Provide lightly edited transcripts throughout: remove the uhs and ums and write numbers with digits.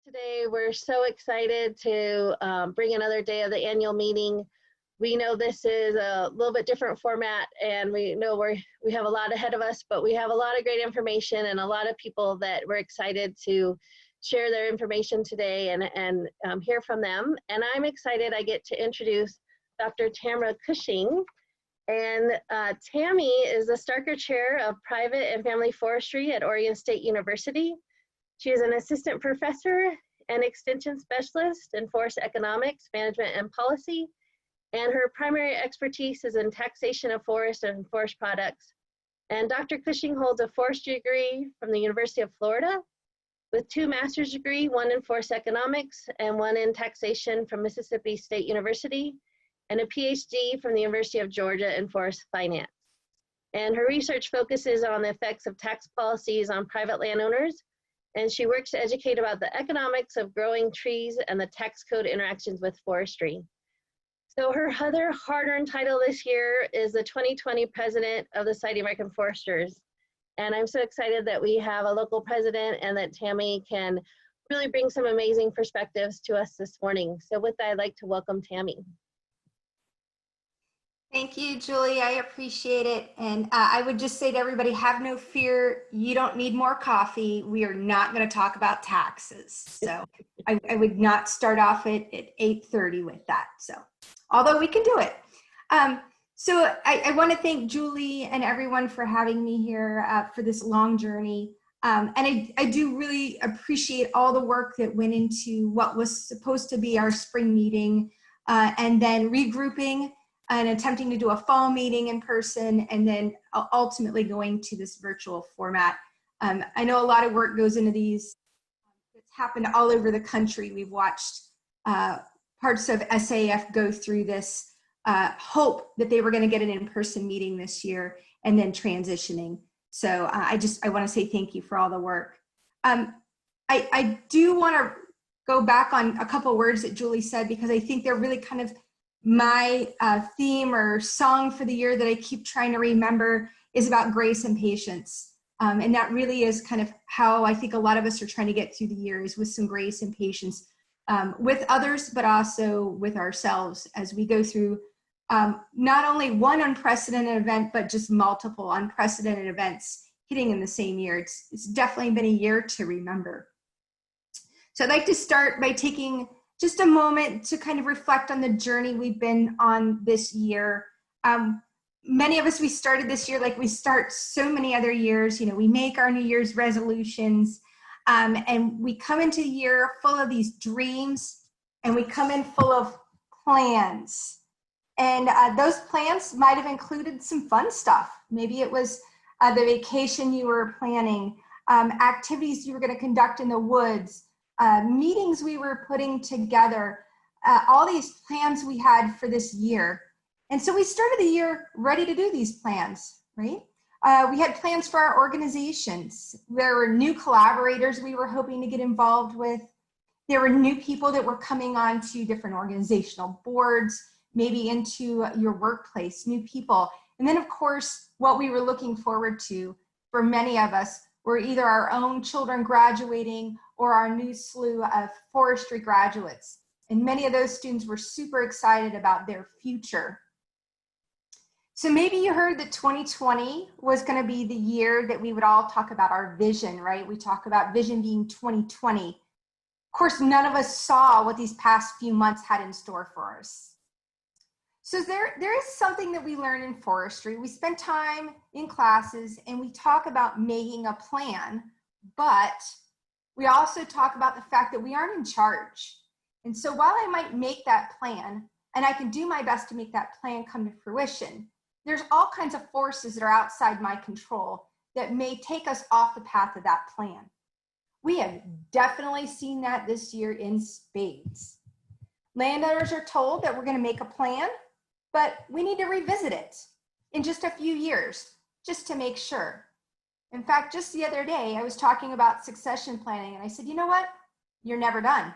Today, we're so excited to bring another day of the annual meeting. We know this is a little bit different format, and we know we have a lot ahead of us, but we have a lot of great information and a lot of people that we're excited to share their information today and hear from them. And I'm excited I get to introduce Dr. Tamara Cushing. And Tammy is the Starker Chair of Private and Family Forestry at Oregon State University. She is an assistant professor and extension specialist in forest economics, management, and policy. And her primary expertise is in taxation of forest and forest products. And Dr. Cushing holds a forestry degree from the University of Florida with 2 master's degrees, one in forest economics and one in taxation from Mississippi State University, and a PhD from the University of Georgia in forest finance. And her research focuses on the effects of tax policies on private landowners, and she works to educate about the economics of growing trees and the tax code interactions with forestry. So her other hard-earned title this year is the 2020 President of the Society of American Foresters. And I'm so excited that we have a local president and that Tammy can really bring some amazing perspectives to us this morning. So with that, I'd like to welcome Tammy. Thank you, Julie. I appreciate it. And I would just say to everybody, have no fear. You don't need more coffee. We are not going to talk about taxes. So I would not start off at 8:30 with that. So, although we can do it. So I want to thank Julie and everyone for having me here for this long journey. And I do really appreciate all the work that went into what was supposed to be our spring meeting and then regrouping and attempting to do a fall meeting in person, and then ultimately going to this virtual format. I know a lot of work goes into these. It's happened all over the country. We've watched parts of SAF go through this hope that they were going to get an in-person meeting this year and then transitioning. So I want to say thank you for all the work. I do want to go back on a couple words that Julie said, because I think they're really kind of my theme or song for the year that I keep trying to remember is about grace and patience. And that really is kind of how I think a lot of us are trying to get through the year, is with some grace and patience with others, but also with ourselves as we go through not only one unprecedented event, but just multiple unprecedented events hitting in the same year. It's definitely been a year to remember. So I'd like to start by taking just a moment to kind of reflect on the journey we've been on this year. Many of us, we started this year like we start so many other years. You know, we make our New Year's resolutions and we come into the year full of these dreams, and we come in full of plans. And those plans might have included some fun stuff. Maybe it was the vacation you were planning, activities you were going to conduct in the woods, meetings we were putting together, all these plans we had for this year. And so we started the year ready to do these plans, right? We had plans for our organizations. There were new collaborators we were hoping to get involved with. There were new people that were coming on to different organizational boards, maybe into your workplace, new people. And then of course, what we were looking forward to for many of us were either our own children graduating or our new slew of forestry graduates. And many of those students were super excited about their future. So maybe you heard that 2020 was going to be the year that we would all talk about our vision, right? We talk about vision being 2020. Of course, none of us saw what these past few months had in store for us. So there is something that we learn in forestry. We spend time in classes and we talk about making a plan, but we also talk about the fact that we aren't in charge. And so while I might make that plan, and I can do my best to make that plan come to fruition, there's all kinds of forces that are outside my control that may take us off the path of that plan. We have definitely seen that this year in spades. Landowners are told that we're going to make a plan, but we need to revisit it in just a few years, just to make sure. In fact, just the other day, I was talking about succession planning, and I said, you know what? You're never done.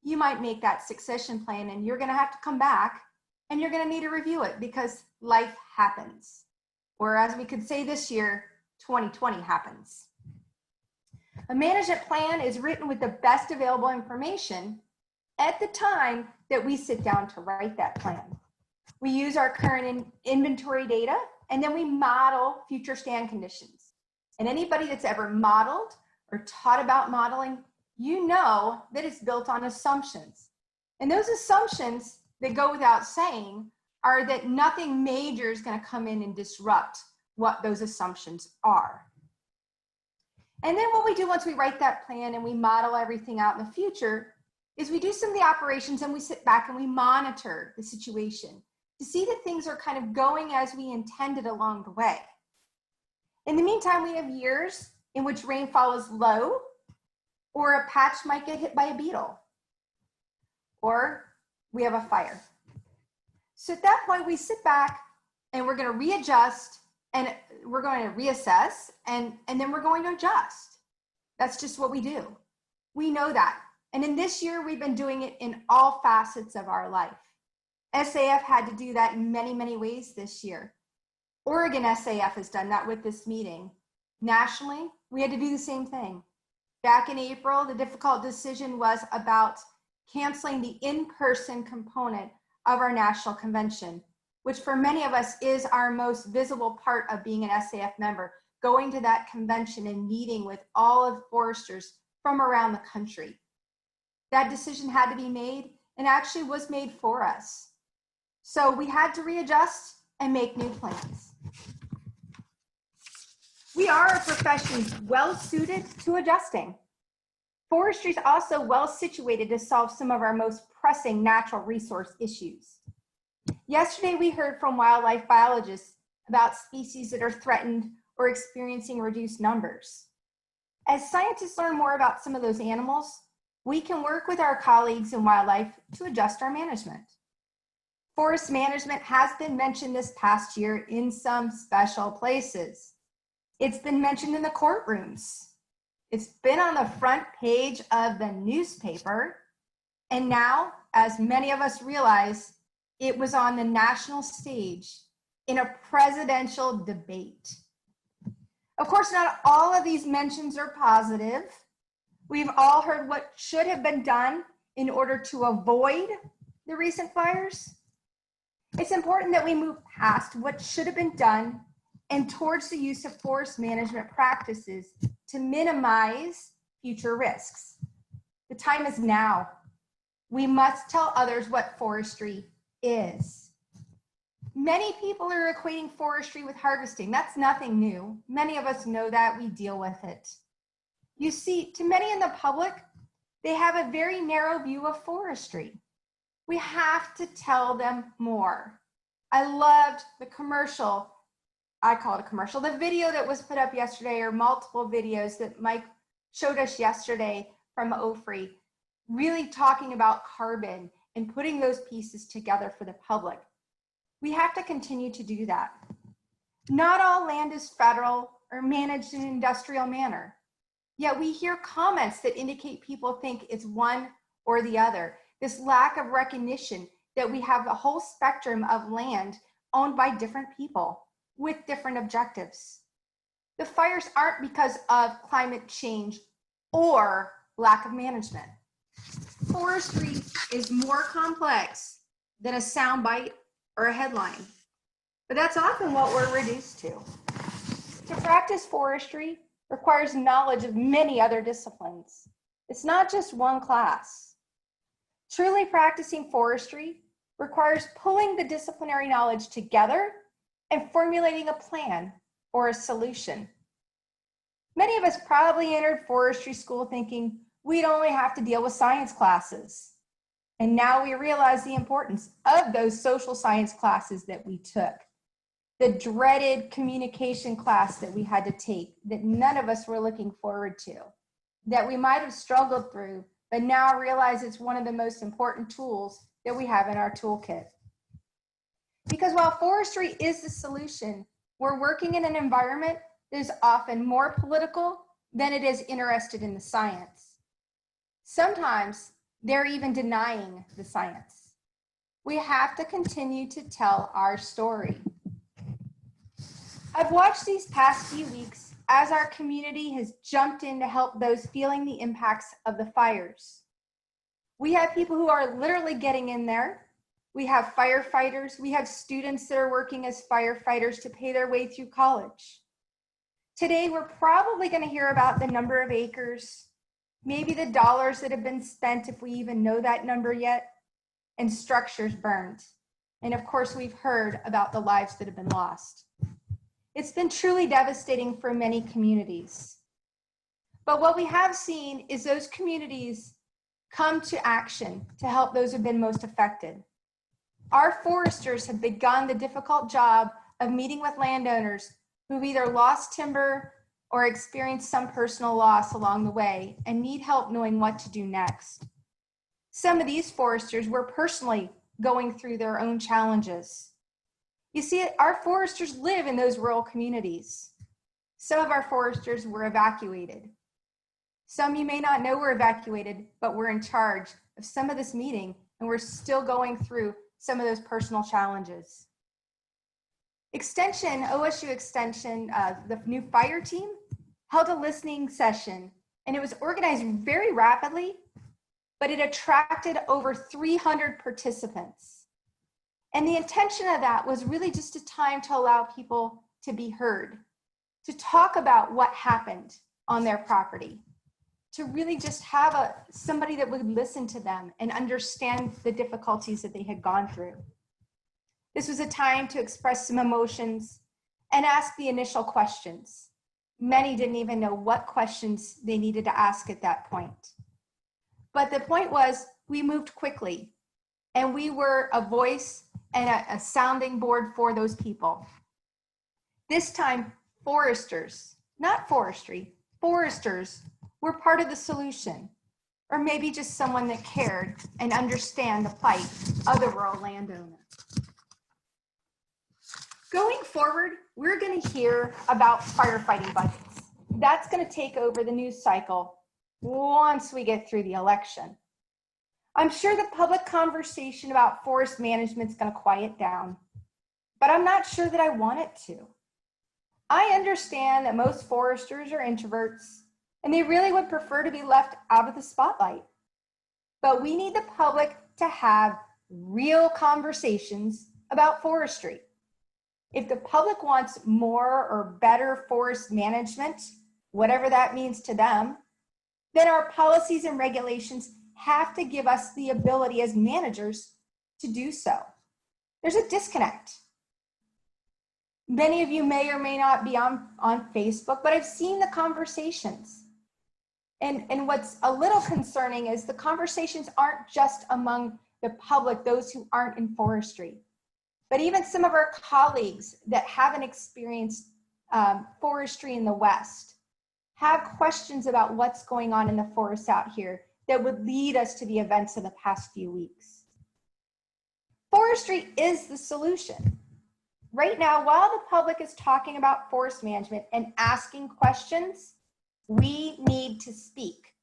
You might make that succession plan, and you're going to have to come back, and you're going to need to review it because life happens. Or as we could say this year, 2020 happens. A management plan is written with the best available information at the time that we sit down to write that plan. We use our current inventory data, and then we model future stand conditions. And anybody that's ever modeled or taught about modeling, you know that it's built on assumptions. And those assumptions that go without saying are that nothing major is going to come in and disrupt what those assumptions are. And then what we do once we write that plan and we model everything out in the future is we do some of the operations and we sit back and we monitor the situation to see that things are kind of going as we intended along the way. In the meantime, we have years in which rainfall is low, or a patch might get hit by a beetle, or we have a fire. So at that point, we sit back and we're going to readjust and we're going to reassess and then we're going to adjust. That's just what we do. We know that. And in this year, we've been doing it in all facets of our life. SAF had to do that in many, many ways this year. Oregon SAF has done that with this meeting. Nationally, we had to do the same thing. Back in April, the difficult decision was about canceling the in-person component of our national convention, which for many of us is our most visible part of being an SAF member, going to that convention and meeting with all of foresters from around the country. That decision had to be made and actually was made for us. So we had to readjust and make new plans. We are a profession well suited to adjusting. Forestry is also well situated to solve some of our most pressing natural resource issues. Yesterday, we heard from wildlife biologists about species that are threatened or experiencing reduced numbers. As scientists learn more about some of those animals, we can work with our colleagues in wildlife to adjust our management. Forest management has been mentioned this past year in some special places. It's been mentioned in the courtrooms. It's been on the front page of the newspaper. And now, as many of us realize, it was on the national stage in a presidential debate. Of course, not all of these mentions are positive. We've all heard what should have been done in order to avoid the recent fires. It's important that we move past what should have been done and towards the use of forest management practices to minimize future risks. The time is now. We must tell others what forestry is. Many people are equating forestry with harvesting. That's nothing new. Many of us know that. We deal with it. You see, to many in the public, they have a very narrow view of forestry. We have to tell them more. I loved the commercial. I call it a commercial. The video that was put up yesterday, or multiple videos that Mike showed us yesterday from OFRI, really talking about carbon and putting those pieces together for the public. We have to continue to do that. Not all land is federal or managed in an industrial manner. Yet we hear comments that indicate people think it's one or the other. This lack of recognition that we have the whole spectrum of land owned by different people with different objectives. The fires aren't because of climate change or lack of management. Forestry is more complex than a soundbite or a headline, but that's often what we're reduced to. To practice forestry requires knowledge of many other disciplines. It's not just one class. Truly practicing forestry requires pulling the disciplinary knowledge together and formulating a plan or a solution. Many of us probably entered forestry school thinking we'd only have to deal with science classes. And now we realize the importance of those social science classes that we took. The dreaded communication class that we had to take that none of us were looking forward to, that we might have struggled through, but now realize it's one of the most important tools that we have in our toolkit. Because while forestry is the solution, we're working in an environment that is often more political than it is interested in the science. Sometimes they're even denying the science. We have to continue to tell our story. I've watched these past few weeks as our community has jumped in to help those feeling the impacts of the fires. We have people who are literally getting in there. We have firefighters. We have students that are working as firefighters to pay their way through college. Today, we're probably going to hear about the number of acres, maybe the dollars that have been spent, if we even know that number yet, and structures burned. And of course, we've heard about the lives that have been lost. It's been truly devastating for many communities. But what we have seen is those communities come to action to help those who've been most affected. Our foresters have begun the difficult job of meeting with landowners who've either lost timber or experienced some personal loss along the way and need help knowing what to do next. Some of these foresters were personally going through their own challenges. You see, our foresters live in those rural communities. Some of our foresters were evacuated. Some you may not know were evacuated, but we're in charge of some of this meeting, and we're still going through some of those personal challenges. Extension, OSU Extension, the new fire team held a listening session, and it was organized very rapidly, but it attracted over 300 participants. And the intention of that was really just a time to allow people to be heard, to talk about what happened on their property, to really just have somebody that would listen to them and understand the difficulties that they had gone through. This was a time to express some emotions and ask the initial questions. Many didn't even know what questions they needed to ask at that point. But the point was, we moved quickly, and we were a voice and a sounding board for those people. This time, foresters, not forestry, foresters were part of the solution, or maybe just someone that cared and understand the plight of the rural landowner. Going forward, we're going to hear about firefighting budgets. That's going to take over the news cycle once we get through the election. I'm sure the public conversation about forest management is going to quiet down, but I'm not sure that I want it to. I understand that most foresters are introverts, and they really would prefer to be left out of the spotlight. But we need the public to have real conversations about forestry. If the public wants more or better forest management, whatever that means to them, then our policies and regulations have to give us the ability as managers to do so. There's a disconnect. Many of you may or may not be on Facebook, but I've seen the conversations. And what's a little concerning is the conversations aren't just among the public, those who aren't in forestry, but even some of our colleagues that haven't experienced forestry in the West have questions about what's going on in the forests out here that would lead us to the events of the past few weeks. Forestry is the solution. Right now, while the public is talking about forest management and asking questions, we need to speak.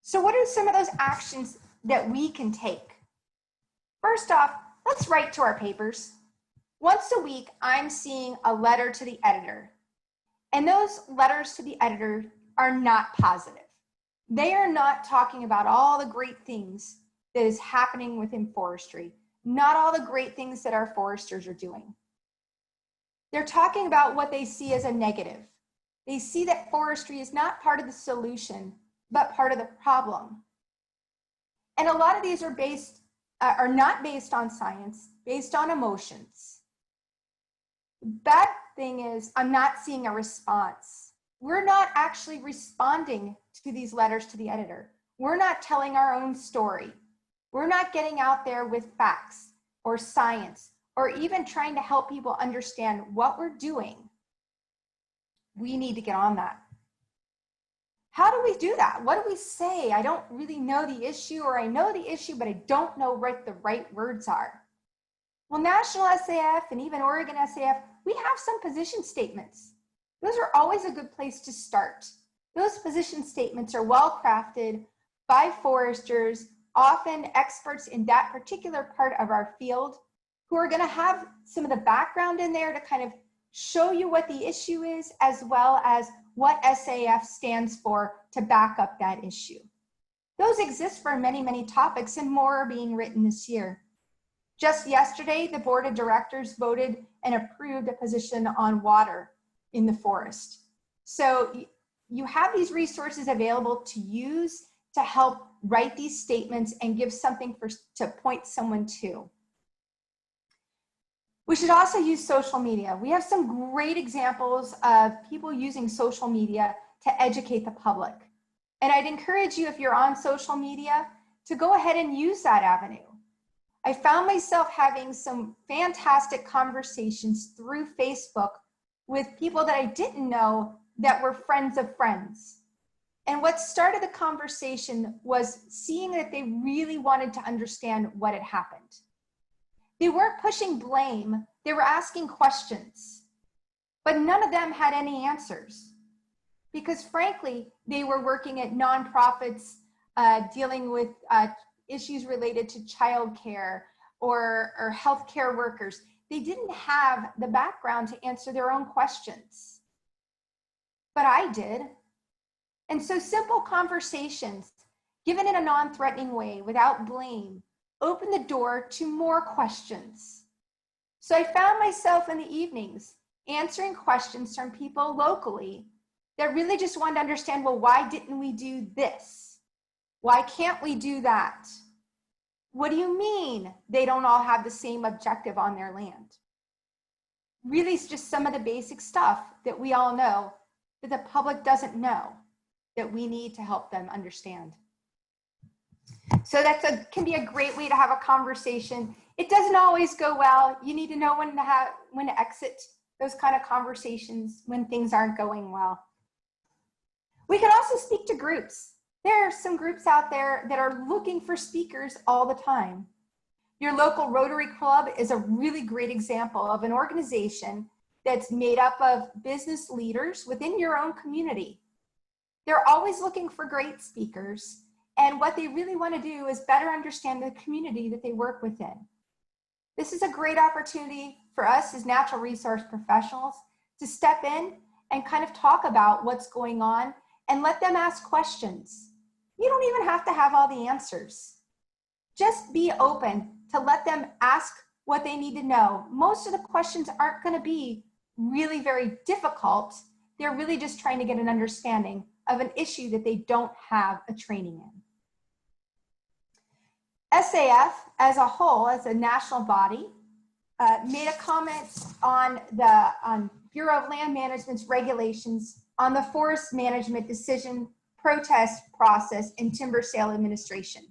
So what are some of those actions that we can take? First off, let's write to our papers. Once a week, I'm seeing a letter to the editor. And those letters to the editor are not positive. They are not talking about all the great things that is happening within forestry, not all the great things that our foresters are doing. They're talking about what they see as a negative. They see that forestry is not part of the solution, but part of the problem. And a lot of these are not based on science, based on emotions. The bad thing is I'm not seeing a response. We're not actually responding to these letters to the editor. We're not telling our own story. We're not getting out there with facts or science or even trying to help people understand what we're doing. We need to get on that. How do we do that? What do we say? I don't really know the issue, or I know the issue, but I don't know what the right words are. Well, National SAF and even Oregon SAF, we have some position statements. Those are always a good place to start. Those position statements are well crafted by foresters, often experts in that particular part of our field, who are going to have some of the background in there to kind of show you what the issue is, as well as what SAF stands for to back up that issue. Those exist for many, many topics, and more are being written this year. Just yesterday, the board of directors voted and approved a position on water in the forest. So you have these resources available to use to help write these statements and give something to point someone to. We should also use social media. We have some great examples of people using social media to educate the public. And I'd encourage you, if you're on social media, to go ahead and use that avenue. I found myself having some fantastic conversations through Facebook with people that I didn't know that were friends of friends. And what started the conversation was seeing that they really wanted to understand what had happened. They weren't pushing blame, they were asking questions, but none of them had any answers. Because frankly, they were working at nonprofits dealing with issues related to childcare or healthcare workers. They didn't have the background to answer their own questions, but I did. And so simple conversations, given in a non-threatening way, without blame, open the door to more questions. So I found myself in the evenings answering questions from people locally that really just wanted to understand, well, why didn't we do this? Why can't we do that? What do you mean they don't all have the same objective on their land? Really, it's just some of the basic stuff that we all know that the public doesn't know, that we need to help them understand. So can be a great way to have a conversation. It doesn't always go well. You need to know when to exit those kind of conversations when things aren't going well. We can also speak to groups. There are some groups out there that are looking for speakers all the time. Your local Rotary Club is a really great example of an organization that's made up of business leaders within your own community. They're always looking for great speakers, and what they really want to do is better understand the community that they work within. This is a great opportunity for us as natural resource professionals to step in and kind of talk about what's going on and let them ask questions. You don't even have to have all the answers. Just be open to let them ask what they need to know. Most of the questions aren't going to be really very difficult. They're really just trying to get an understanding of an issue that they don't have a training in. SAF as a whole, as a national body, made a comment on the Bureau of Land Management's regulations on the forest management decision protest process and timber sale administration.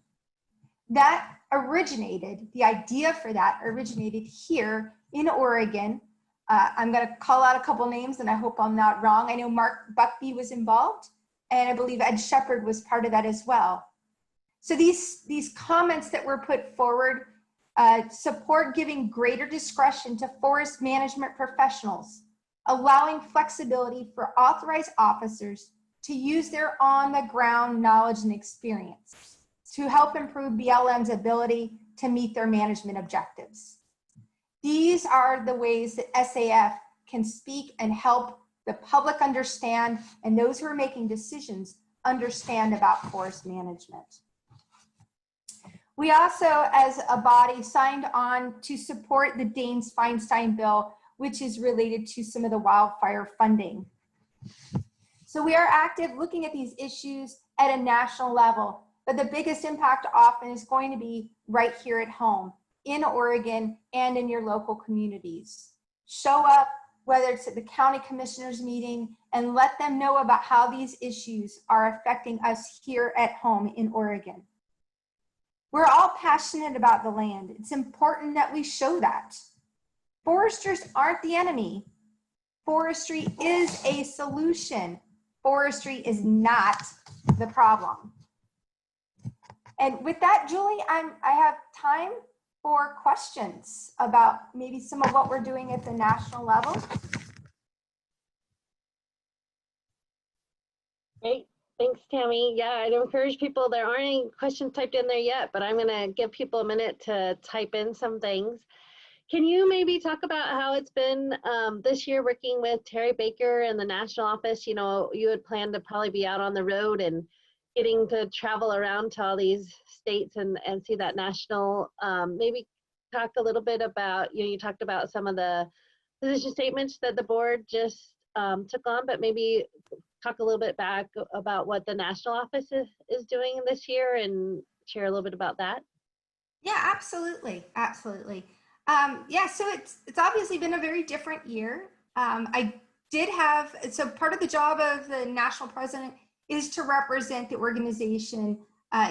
That originated, the idea for that originated here in Oregon. I'm going to call out a couple names, and I hope I'm not wrong. I know Mark Buckby was involved, and I believe Ed Shepard was part of that as well. So these comments that were put forward support giving greater discretion to forest management professionals, allowing flexibility for authorized officers to use their on-the-ground knowledge and experience to help improve BLM's ability to meet their management objectives. These are the ways that SAF can speak and help the public understand, and those who are making decisions understand about forest management. We also, as a body, signed on to support the Daines-Feinstein bill, which is related to some of the wildfire funding. So we are active looking at these issues at a national level, but the biggest impact often is going to be right here at home, in Oregon, and in your local communities. Show up, whether it's at the county commissioners meeting, and let them know about how these issues are affecting us here at home in Oregon. We're all passionate about the land. It's important that we show that. Foresters aren't the enemy. Forestry is a solution. Forestry is not the problem. And with that, Julie, I have time for questions about maybe some of what we're doing at the national level. Great. Thanks, Tammy. Yeah, I'd encourage people, there aren't any questions typed in there yet, but I'm going to give people a minute to type in some things. Can you maybe talk about how it's been this year working with Terry Baker and the national office? You know, you had planned to probably be out on the road and getting to travel around to all these states and see that national, maybe talk a little bit about, you know, you talked about some of the position statements that the board just took on, but maybe talk a little bit back about what the national office is doing this year and share a little bit about that. Yeah, absolutely. Absolutely. Yeah, so it's obviously been a very different year. I did have, so part of the job of the national president is to represent the organization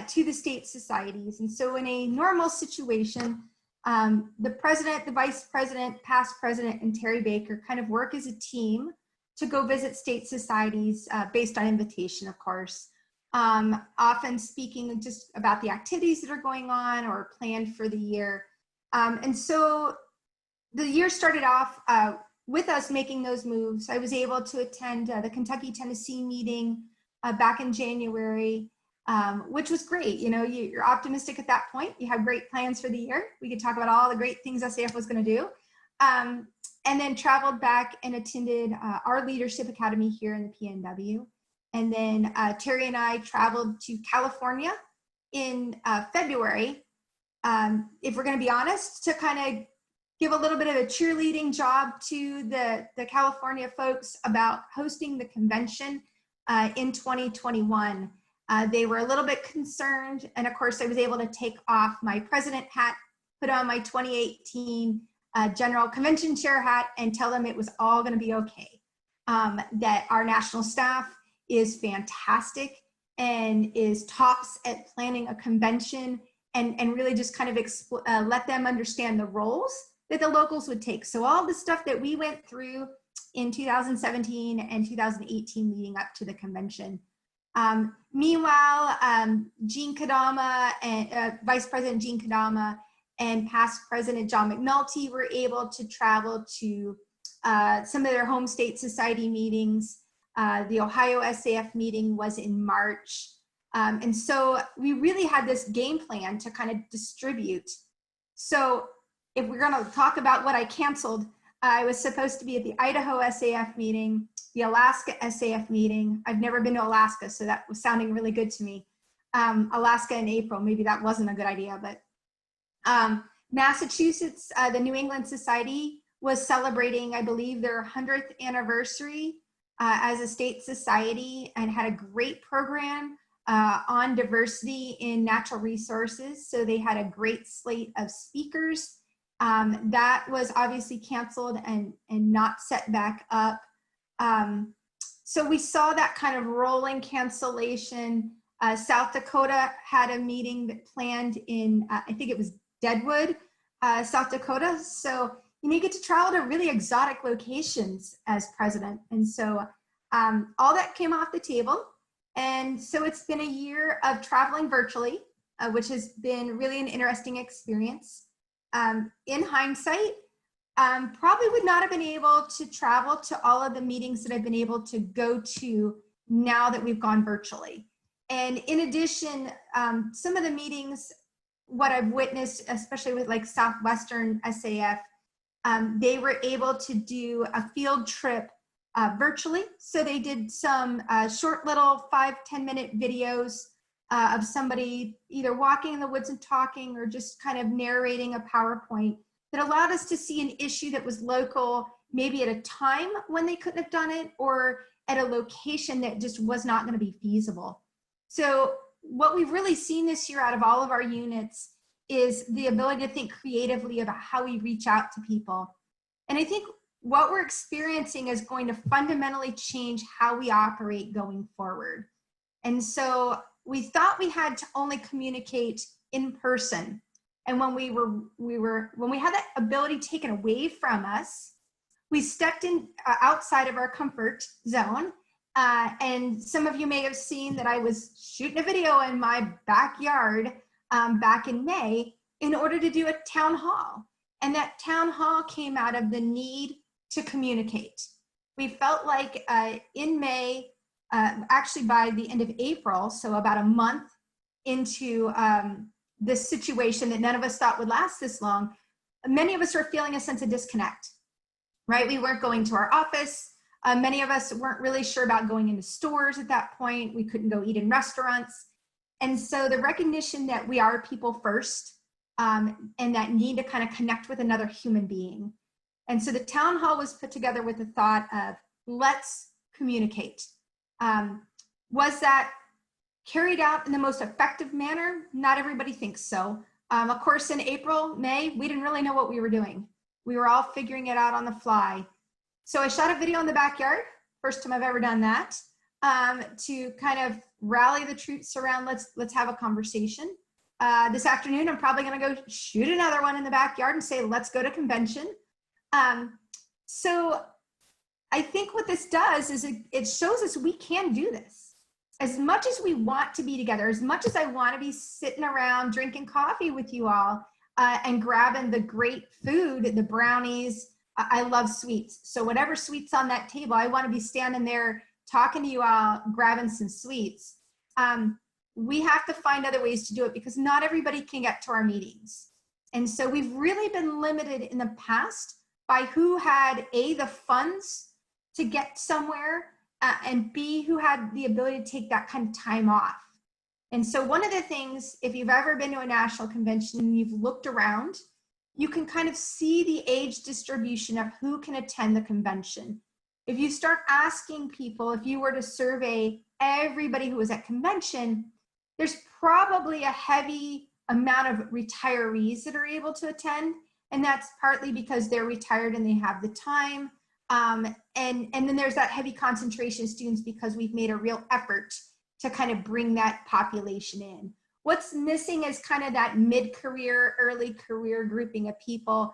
to the state societies. And so in a normal situation, the president, the vice president, past president, and Terry Baker kind of work as a team to go visit state societies based on invitation, of course. Often speaking just about the activities that are going on or planned for the year. And so the year started off with us making those moves. I was able to attend the Kentucky-Tennessee meeting back in January, which was great. You know, you're optimistic at that point. You have great plans for the year. We could talk about all the great things OSAF was going to do. And then traveled back and attended our Leadership Academy here in the PNW. And then Terry and I traveled to California in February, if we're going to be honest, to kind of give a little bit of a cheerleading job to the California folks about hosting the convention in 2021. They were a little bit concerned. And of course, I was able to take off my president hat, put on my 2018 general convention chair hat, and tell them it was all going to be okay. That our national staff is fantastic and is tops at planning a convention and really just kind of let them understand the roles that the locals would take. So all the stuff that we went through in 2017 and 2018 leading up to the convention. Meanwhile, Gene Kadama and Vice President Gene Kadama and past President John McNulty were able to travel to some of their home state society meetings. The Ohio SAF meeting was in March. And so we really had this game plan to kind of distribute. So if we're gonna talk about what I canceled, I was supposed to be at the Idaho SAF meeting, the Alaska SAF meeting. I've never been to Alaska, so that was sounding really good to me. Alaska in April, maybe that wasn't a good idea, but Massachusetts, the New England Society was celebrating, I believe, their 100th anniversary as a state society and had a great program on diversity in natural resources. So they had a great slate of speakers. That was obviously canceled and not set back up. So we saw that kind of rolling cancellation. South Dakota had a meeting that planned in, I think it was Deadwood, South Dakota. So you get to travel to really exotic locations as president. And so all that came off the table. And so it's been a year of traveling virtually, which has been really an interesting experience. In hindsight, probably would not have been able to travel to all of the meetings that I've been able to go to now that we've gone virtually. And in addition, some of the meetings, what I've witnessed, especially with like Southwestern SAF, they were able to do a field trip virtually. So they did some short little 5-10 minute videos of somebody either walking in the woods and talking or just kind of narrating a PowerPoint that allowed us to see an issue that was local, maybe at a time when they couldn't have done it or at a location that just was not going to be feasible. So what we've really seen this year out of all of our units is the ability to think creatively about how we reach out to people. And I think what we're experiencing is going to fundamentally change how we operate going forward. And so we thought we had to only communicate in person. And when when we had that ability taken away from us, we stepped in outside of our comfort zone. And some of you may have seen that I was shooting a video in my backyard back in May in order to do a town hall. And that town hall came out of the need to communicate. We felt like in May, actually by the end of April, so about a month into this situation that none of us thought would last this long, many of us are feeling a sense of disconnect, right? We weren't going to our office. Many of us weren't really sure about going into stores at that point. We couldn't go eat in restaurants. And so the recognition that we are people first, and that need to kind of connect with another human being. And so the town hall was put together with the thought of, let's communicate. Was that carried out in the most effective manner? Not everybody thinks so. Of course, in April, May, we didn't really know what we were doing. We were all figuring it out on the fly. So I shot a video in the backyard, first time I've ever done that, to kind of rally the troops around, let's have a conversation. This afternoon, I'm probably gonna go shoot another one in the backyard and say, let's go to convention. So I think what this does is it shows us we can do this. As much as we want to be together, as much as I want to be sitting around drinking coffee with you all and grabbing the great food, the brownies, I love sweets. So whatever sweets on that table, I want to be standing there talking to you all, grabbing some sweets. We have to find other ways to do it because not everybody can get to our meetings. And so we've really been limited in the past by who had A, the funds to get somewhere, and B, who had the ability to take that kind of time off. And so one of the things, if you've ever been to a national convention and you've looked around, you can kind of see the age distribution of who can attend the convention. If you start asking people, if you were to survey everybody who was at convention, there's probably a heavy amount of retirees that are able to attend. And that's partly because they're retired and they have the time. And then there's that heavy concentration of students because we've made a real effort to kind of bring that population in. What's missing is kind of that mid-career, early career grouping of people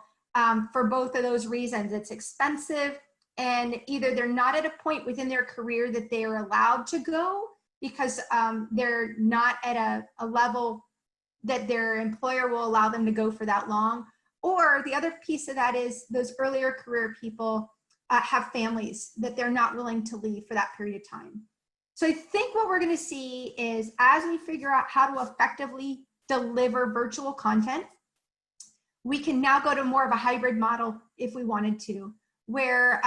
for both of those reasons. It's expensive, and either they're not at a point within their career that they are allowed to go because they're not at a level that their employer will allow them to go for that long. Or the other piece of that is those earlier career people have families that they're not willing to leave for that period of time. So I think what we're going to see is as we figure out how to effectively deliver virtual content, we can now go to more of a hybrid model if we wanted to, where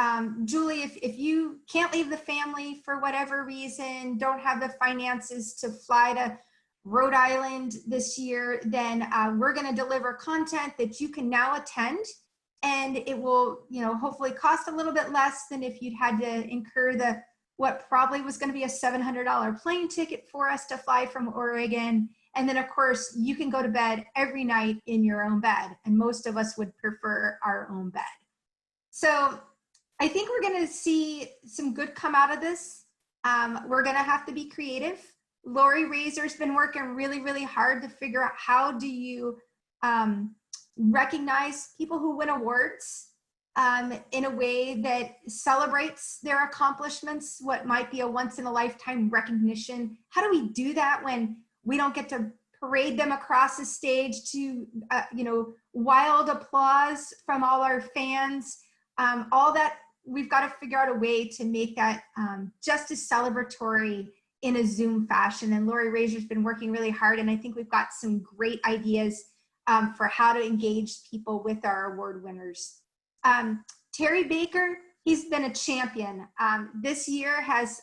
Julie, if you can't leave the family for whatever reason, don't have the finances to fly to Rhode Island this year, then we're going to deliver content that you can now attend, and it will, hopefully cost a little bit less than if you'd had to incur what probably was going to be a $700 plane ticket for us to fly from Oregon. And then of course you can go to bed every night in your own bed, and most of us would prefer our own bed. So I think we're going to see some good come out of this. We're going to have to be creative. Lori Razor's been working really, really hard to figure out how do you recognize people who win awards in a way that celebrates their accomplishments, what might be a once-in-a-lifetime recognition. How do we do that when we don't get to parade them across the stage to, wild applause from all our fans? All that, we've got to figure out a way to make that just as celebratory in a Zoom fashion. And Lori Razor's been working really hard, and I think we've got some great ideas for how to engage people with our award winners. Terry Baker, he's been a champion. This year has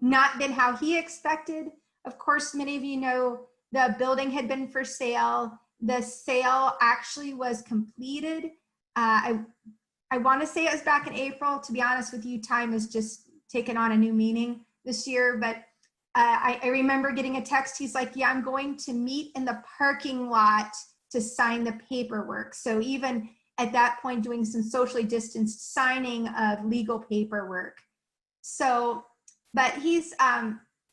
not been how he expected. Of course, many of you know the building had been for sale. The sale actually was completed. I want to say it was back in April. To be honest with you, time has just taken on a new meaning this year, but I remember getting a text. He's like, yeah, I'm going to meet in the parking lot to sign the paperwork. So even at that point, doing some socially distanced signing of legal paperwork. So, but he's,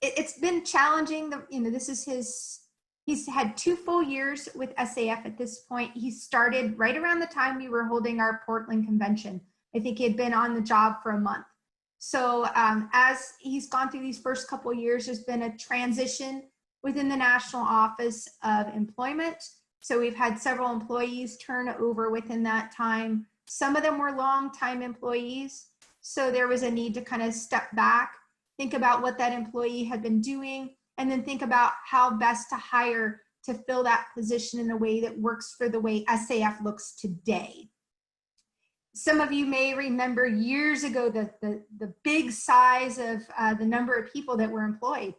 it's been challenging. This is he's had 2 full years with SAF at this point. He started right around the time we were holding our Portland convention. I think he had been on the job for a month. So as he's gone through these first couple of years, there's been a transition within the National Office of Employment. So we've had several employees turn over within that time. Some of them were long-time employees. So there was a need to kind of step back, think about what that employee had been doing, and then think about how best to hire to fill that position in a way that works for the way SAF looks today. Some of you may remember years ago the big size of the number of people that were employed.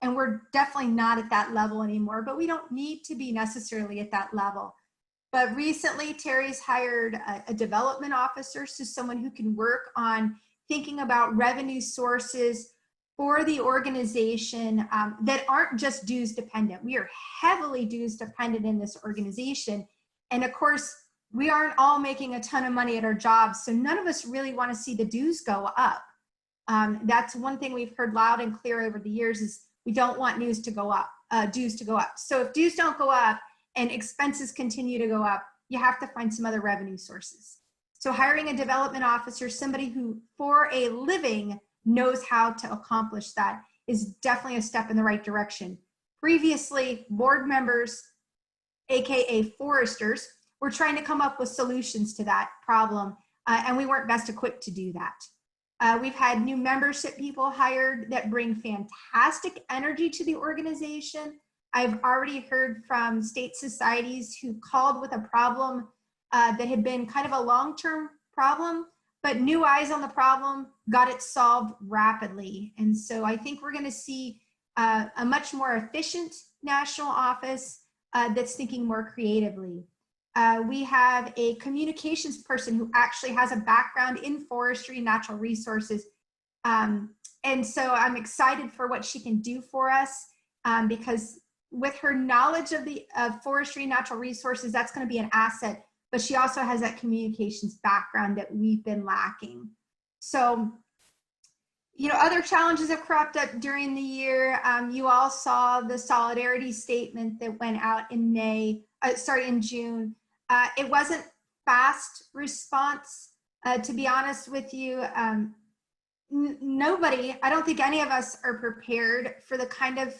And we're definitely not at that level anymore, but we don't need to be necessarily at that level. But recently, Terry's hired a development officer, so someone who can work on thinking about revenue sources for the organization that aren't just dues dependent. We are heavily dues dependent in this organization. And of course, we aren't all making a ton of money at our jobs, so none of us really want to see the dues go up. That's one thing we've heard loud and clear over the years is we don't want dues to go up. So if dues don't go up and expenses continue to go up, you have to find some other revenue sources. So hiring a development officer, somebody who for a living knows how to accomplish that, is definitely a step in the right direction. Previously, board members, AKA foresters, were trying to come up with solutions to that problem, and we weren't best equipped to do that. We've had new membership people hired that bring fantastic energy to the organization. I've already heard from state societies who called with a problem that had been kind of a long-term problem, but new eyes on the problem got it solved rapidly. And so I think we're going to see a much more efficient national office that's thinking more creatively. We have a communications person who actually has a background in forestry and natural resources. And so I'm excited for what she can do for us because with her knowledge of forestry and natural resources, that's going to be an asset, but she also has that communications background that we've been lacking. So, you know, other challenges have cropped up during the year. You all saw the solidarity statement that went out in in June. It wasn't fast response, to be honest with you. Nobody, I don't think any of us are prepared for the kind of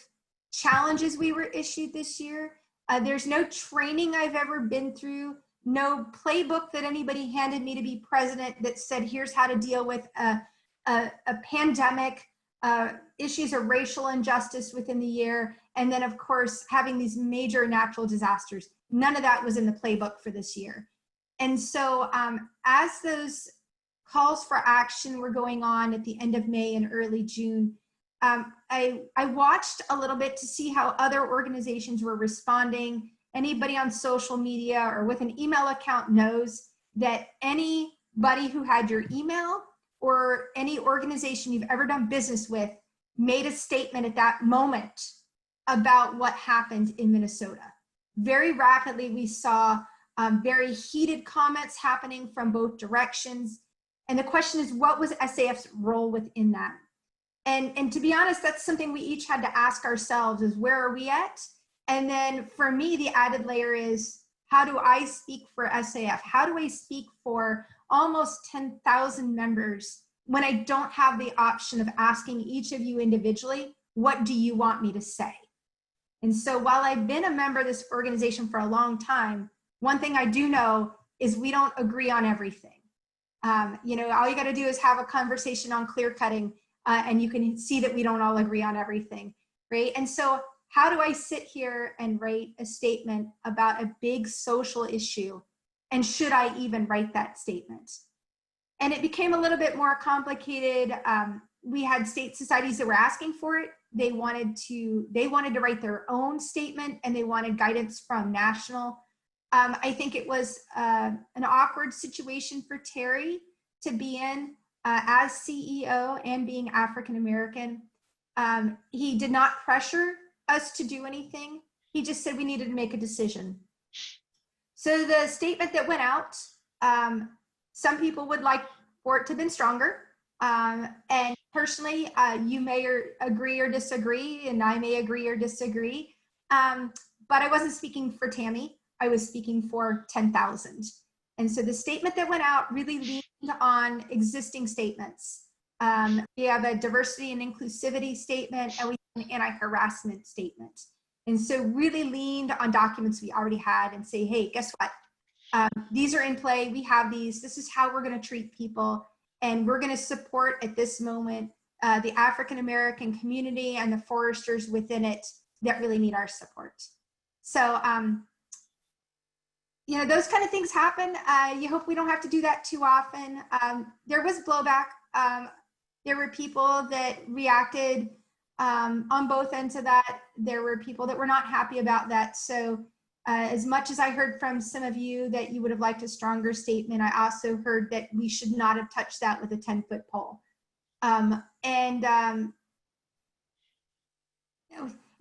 challenges we were issued this year. There's no training I've ever been through, no playbook that anybody handed me to be president that said, here's how to deal with a pandemic, issues of racial injustice within the year, and then of course, having these major natural disasters. None of that was in the playbook for this year. And so as those calls for action were going on at the end of May and early June, I watched a little bit to see how other organizations were responding. Anybody on social media or with an email account knows that anybody who had your email or any organization you've ever done business with made a statement at that moment about what happened in Minnesota. Very rapidly, we saw very heated comments happening from both directions. And the question is, what was SAF's role within that? And to be honest, that's something we each had to ask ourselves is, where are we at? And then for me, the added layer is, how do I speak for SAF? How do I speak for almost 10,000 members when I don't have the option of asking each of you individually, what do you want me to say? And so while I've been a member of this organization for a long time, one thing I do know is we don't agree on everything. You know, all you got to do is have a conversation on clear cutting and you can see that we don't all agree on everything, right? And so how do I sit here and write a statement about a big social issue? And should I even write that statement? And it became a little bit more complicated. We had state societies that were asking for it. They wanted to write their own statement and they wanted guidance from national. I think it was an awkward situation for Terry to be in as CEO and being African-American. He did not pressure us to do anything. He just said we needed to make a decision. So the statement that went out, some people would like for it to have been stronger. And personally, you may agree or disagree, and I may agree or disagree. But I wasn't speaking for Tammy. I was speaking for 10,000. And so the statement that went out really leaned on existing statements. We have a diversity and inclusivity statement, and we have an anti-harassment statement. And so really leaned on documents we already had and say, hey, guess what? These are in play. We have these. This is how we're going to treat people. And we're going to support at this moment the African-American community and the foresters within it that really need our support. So, you know, those kind of things happen. You hope we don't have to do that too often. There was blowback. There were people that reacted on both ends of that. There were people that were not happy about that. So as much as I heard from some of you that you would have liked a stronger statement, I also heard that we should not have touched that with a 10-foot pole.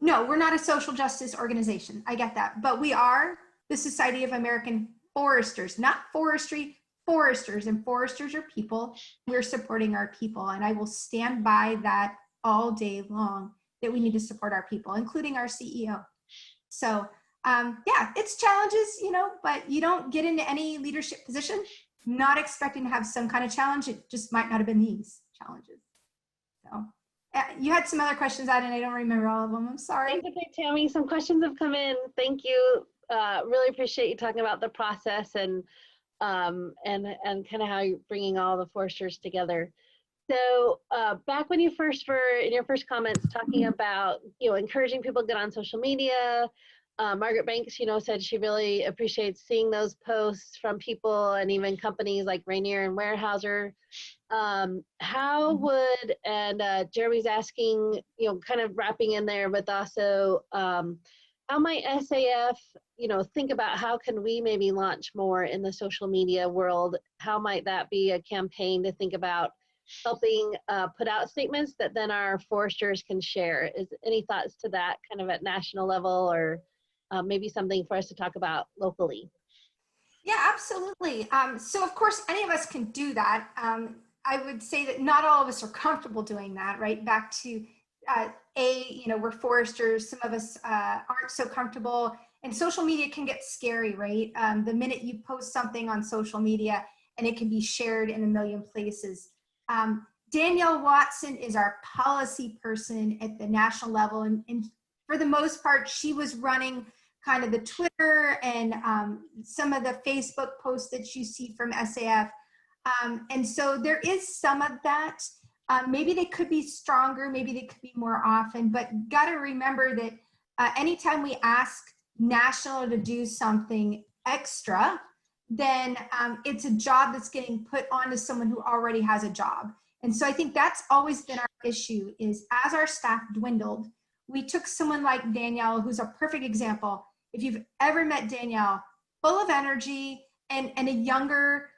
No, we're not a social justice organization. I get that. But we are the Society of American Foresters, not forestry, foresters. And foresters are people. We're supporting our people. And I will stand by that all day long, that we need to support our people, including our CEO. So yeah, it's challenges, you know, but you don't get into any leadership position not expecting to have some kind of challenge. It just might not have been these challenges. So you had some other questions out, and I don't remember all of them. I'm sorry. Thank you, Tammy. Some questions have come in. Thank you. Really appreciate you talking about the process and kind of how you're bringing all the foresters together. So back when you first were in your first comments talking about, you know, encouraging people to get on social media, Margaret Banks, you know, said she really appreciates seeing those posts from people and even companies like Rainier and Weyerhaeuser. How would, and Jeremy's asking, you know, kind of wrapping in there, but also how might SAF, you know, think about how can we maybe launch more in the social media world? How might that be a campaign to think about helping put out statements that then our foresters can share? Is any thoughts to that kind of at national level, or maybe something for us to talk about locally? Yeah, absolutely. So of course, any of us can do that. I would say that not all of us are comfortable doing that, right? Back to, you know, we're foresters. Some of us aren't so comfortable, and social media can get scary, right? The minute you post something on social media and it can be shared in a million places. Danielle Watson is our policy person at the national level. And for the most part, she was running kind of the Twitter and some of the Facebook posts that you see from SAF. And so there is some of that. Maybe they could be stronger, maybe they could be more often, but got to remember that anytime we ask national to do something extra, then it's a job that's getting put onto someone who already has a job. And so I think that's always been our issue, is as our staff dwindled, we took someone like Danielle, who's a perfect example. If you've ever met Danielle, full of energy and a younger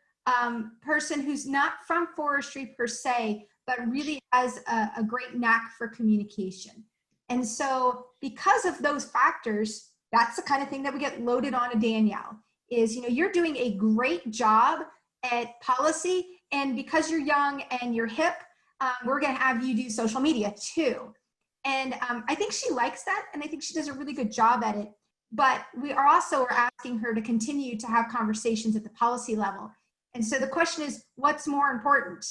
person who's not from forestry per se, but really has a great knack for communication. And so because of those factors, that's the kind of thing that we get loaded on to Danielle, is, you know, you're doing a great job at policy, and because you're young and you're hip, we're gonna have you do social media too. And I think she likes that, and I think she does a really good job at it. But we are also asking her to continue to have conversations at the policy level. And so the question is, what's more important?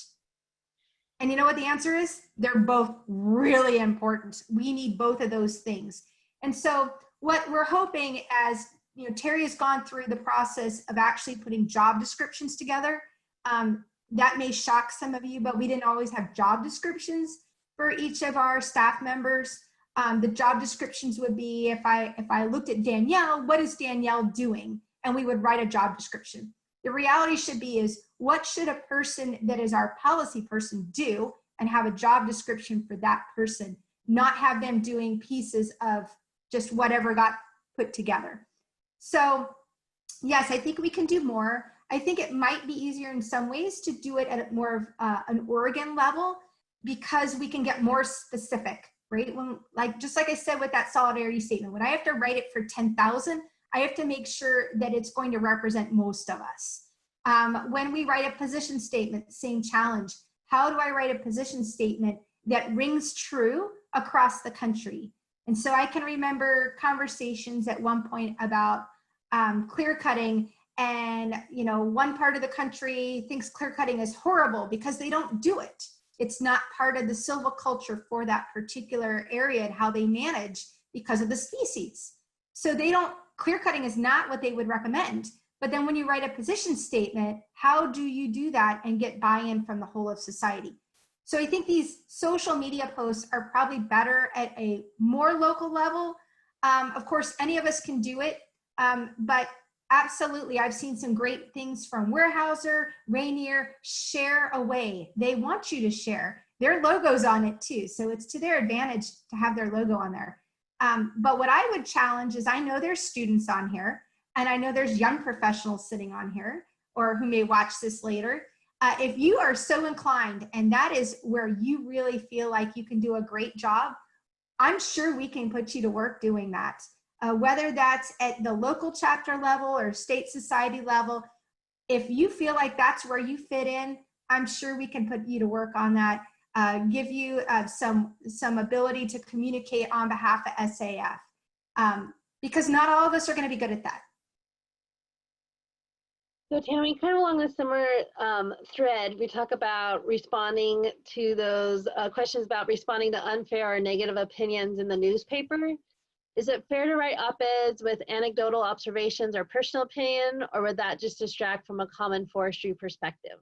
And you know what the answer is? They're both really important. We need both of those things. And so what we're hoping, as you know, Terry has gone through the process of actually putting job descriptions together. That may shock some of you, but we didn't always have job descriptions for each of our staff members. The job descriptions would be, if I looked at Danielle, what is Danielle doing? And we would write a job description. The reality should be is, what should a person that is our policy person do, and have a job description for that person, not have them doing pieces of just whatever got put together. So yes, I think we can do more. I think it might be easier in some ways to do it at more of an Oregon level, because we can get more specific, right? When, just like I said with that solidarity statement, when I have to write it for 10,000, I have to make sure that it's going to represent most of us. When we write a position statement, same challenge. How do I write a position statement that rings true across the country? And so I can remember conversations at one point about clear cutting, and you know, one part of the country thinks clear cutting is horrible because they don't do it. It's not part of the silviculture for that particular area and how they manage because of the species. So they don't, clear cutting is not what they would recommend. But then when you write a position statement, how do you do that and get buy-in from the whole of society? So I think these social media posts are probably better at a more local level. Of course, any of us can do it, but absolutely, I've seen some great things from Weyerhaeuser, Rainier. Share away. They want you to share. Their logo's on it too, so it's to their advantage to have their logo on there. But what I would challenge is, I know there's students on here, and I know there's young professionals sitting on here, or who may watch this later. If you are so inclined, and that is where you really feel like you can do a great job, I'm sure we can put you to work doing that. Whether that's at the local chapter level or state society level, if you feel like that's where you fit in, I'm sure we can put you to work on that. Give you some ability to communicate on behalf of SAF, because not all of us are going to be good at that. So Tammy, kind of along the similar thread, we talk about responding to those questions about responding to unfair or negative opinions in the newspaper. Is it fair to write op-eds with anecdotal observations or personal opinion, or would that just distract from a common forestry perspective?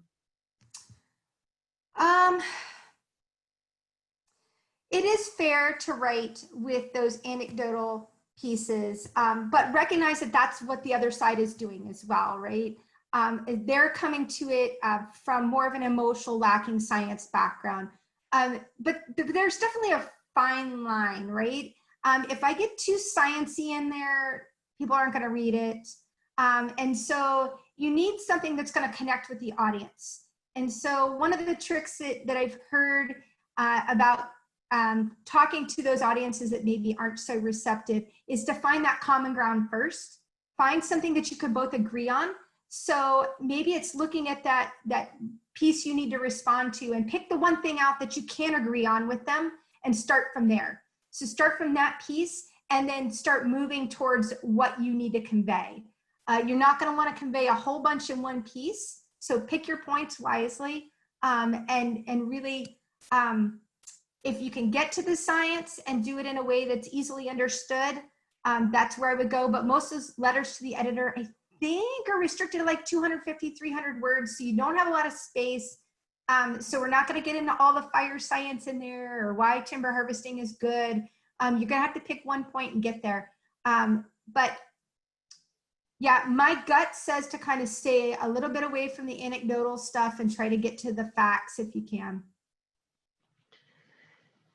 It is fair to write with those anecdotal pieces, but recognize that that's what the other side is doing as well, right? They're coming to it from more of an emotional, lacking science background. But there's definitely a fine line, right? If I get too sciencey in there, people aren't going to read it. And so you need something that's going to connect with the audience. And so one of the tricks that I've heard about talking to those audiences that maybe aren't so receptive is to find that common ground first. Find something that you could both agree on. So maybe it's looking at that piece you need to respond to, and pick the one thing out that you can agree on with them and start from there. So start from that piece and then start moving towards what you need to convey. You're not going to want to convey a whole bunch in one piece. So pick your points wisely, and really, if you can get to the science and do it in a way that's easily understood, that's where I would go. But most of those letters to the editor, I think, are restricted to like 250, 300 words. So you don't have a lot of space. So we're not going to get into all the fire science in there or why timber harvesting is good. You're going to have to pick one point and get there. But yeah, my gut says to kind of stay a little bit away from the anecdotal stuff and try to get to the facts if you can.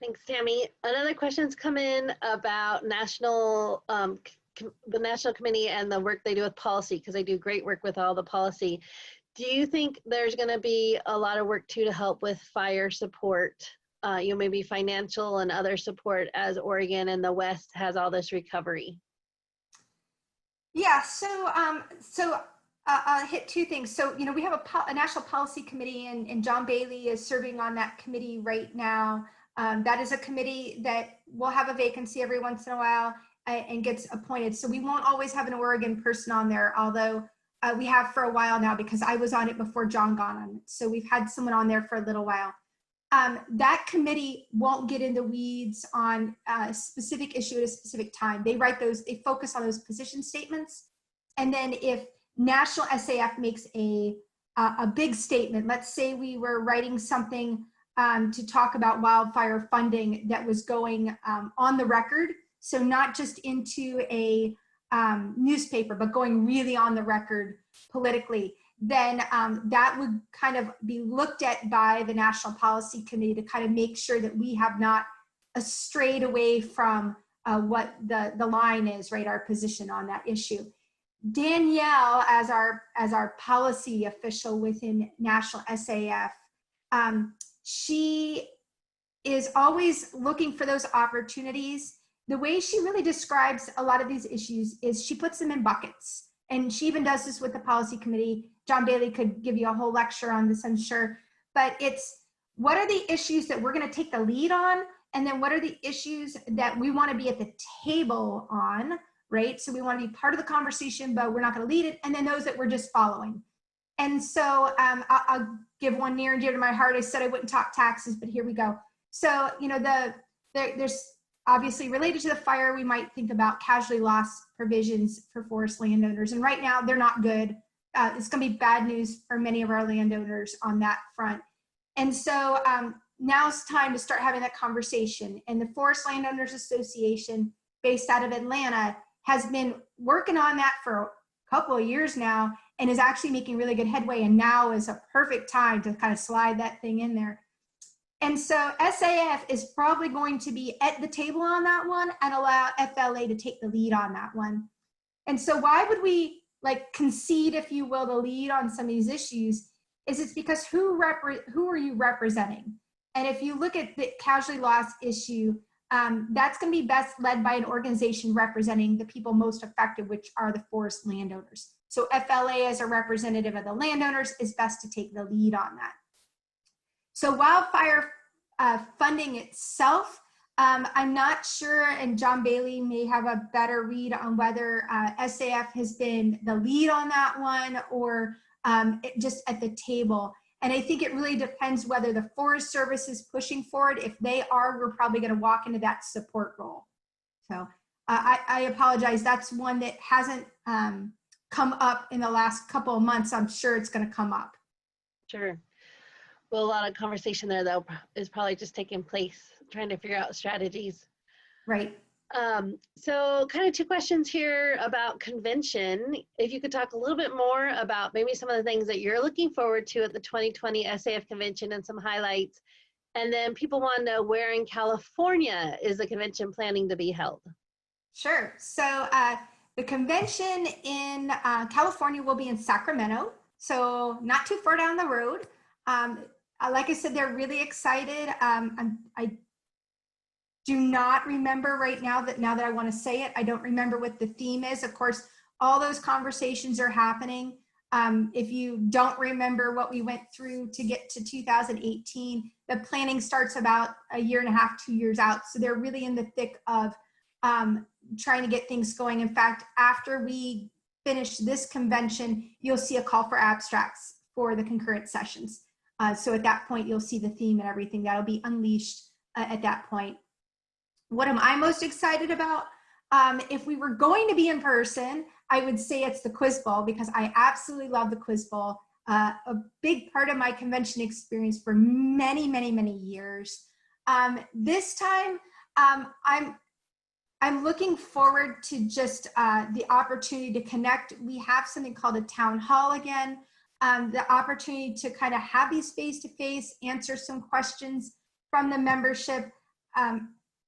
Thanks, Tammy. Another question's come in about national, the National Committee and the work they do with policy, because they do great work with all the policy. Do you think there's going to be a lot of work too to help with fire support, maybe financial and other support, as Oregon and the West has all this recovery? Yeah, so I'll hit two things. So, we have a national policy committee, and John Bailey is serving on that committee right now. That is a committee that will have a vacancy every once in a while and gets appointed. So we won't always have an Oregon person on there, although we have for a while now, because I was on it before John got on it. So we've had someone on there for a little while. That committee won't get into weeds on a specific issue at a specific time. They write those, they focus on those position statements. And then if National SAF makes a big statement, let's say we were writing something to talk about wildfire funding that was going on the record. So not just into a newspaper, but going really on the record politically, then that would kind of be looked at by the National Policy Committee to kind of make sure that we have not strayed away from what the line is, right, our position on that issue. Danielle, as our policy official within National SAF, she is always looking for those opportunities. The way she really describes a lot of these issues is she puts them in buckets. And she even does this with the policy committee. John Bailey could give you a whole lecture on this, I'm sure. But it's, what are the issues that we're going to take the lead on? And then what are the issues that we want to be at the table on, right? So we want to be part of the conversation, but we're not going to lead it. And then those that we're just following. And so I'll give one near and dear to my heart. I said I wouldn't talk taxes, but here we go. So, there's obviously related to the fire, we might think about casualty loss provisions for forest landowners. And right now they're not good. It's going to be bad news for many of our landowners on that front. And so now it's time to start having that conversation. And the Forest Landowners Association based out of Atlanta, has been working on that for a couple of years now and is actually making really good headway. And now is a perfect time to kind of slide that thing in there. And so SAF is probably going to be at the table on that one and allow FLA to take the lead on that one. And so why would we like concede, if you will, the lead on some of these issues? Is it's because who are you representing? And if you look at the casualty loss issue, that's going to be best led by an organization representing the people most affected, which are the forest landowners. So FLA, as a representative of the landowners, is best to take the lead on that. So wildfire funding itself, I'm not sure, and John Bailey may have a better read on whether SAF has been the lead on that one or just at the table. And I think it really depends whether the Forest Service is pushing forward. If they are, we're probably going to walk into that support role. So I apologize. That's one that hasn't come up in the last couple of months. I'm sure it's going to come up. Sure. Well, a lot of conversation there, though, is probably just taking place, trying to figure out strategies. Right. So kind of two questions here about convention. If you could talk a little bit more about maybe some of the things that you're looking forward to at the 2020 SAF convention and some highlights. And then people want to know where in California is the convention planning to be held? Sure. So the convention in California will be in Sacramento, so not too far down the road. Like I said, they're really excited. I do not remember right now that I want to say it, I don't remember what the theme is. Of course, all those conversations are happening. If you don't remember what we went through to get to 2018, the planning starts about a year and a half, 2 years out. So they're really in the thick of trying to get things going. In fact, after we finish this convention, you'll see a call for abstracts for the concurrent sessions. So at that point, you'll see the theme and everything that'll be unleashed at that point. What am I most excited about? If we were going to be in person, I would say it's the Quiz Bowl, because I absolutely love the Quiz Bowl. A big part of my convention experience for many, many, many years. This time, I'm looking forward to just the opportunity to connect. We have something called a town hall again. The opportunity to kind of have these face-to-face, answer some questions from the membership.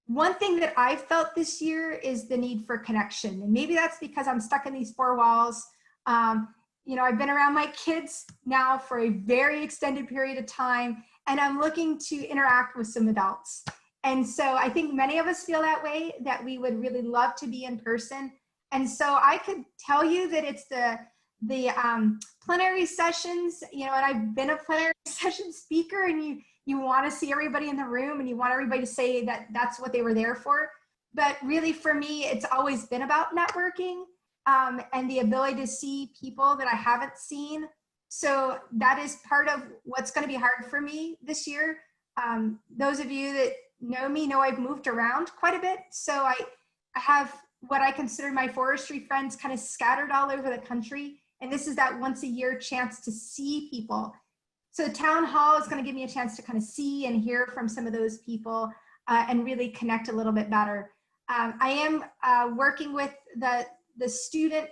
One thing that I felt this year is the need for connection. And maybe that's because I'm stuck in these four walls. You know, I've been around my kids now for a very extended period of time, and I'm looking to interact with some adults. And so I think many of us feel that way, that we would really love to be in person. And so I could tell you that it's the plenary sessions, you know, and I've been a plenary session speaker, and you want to see everybody in the room and you want everybody to say that that's what they were there for. But really for me, it's always been about networking and the ability to see people that I haven't seen. So that is part of what's going to be hard for me this year. Those of you that know me know I've moved around quite a bit. So I have what I consider my forestry friends kind of scattered all over the country. And this is that once a year chance to see people. So town hall is going to give me a chance to kind of see and hear from some of those people and really connect a little bit better. I am working with the student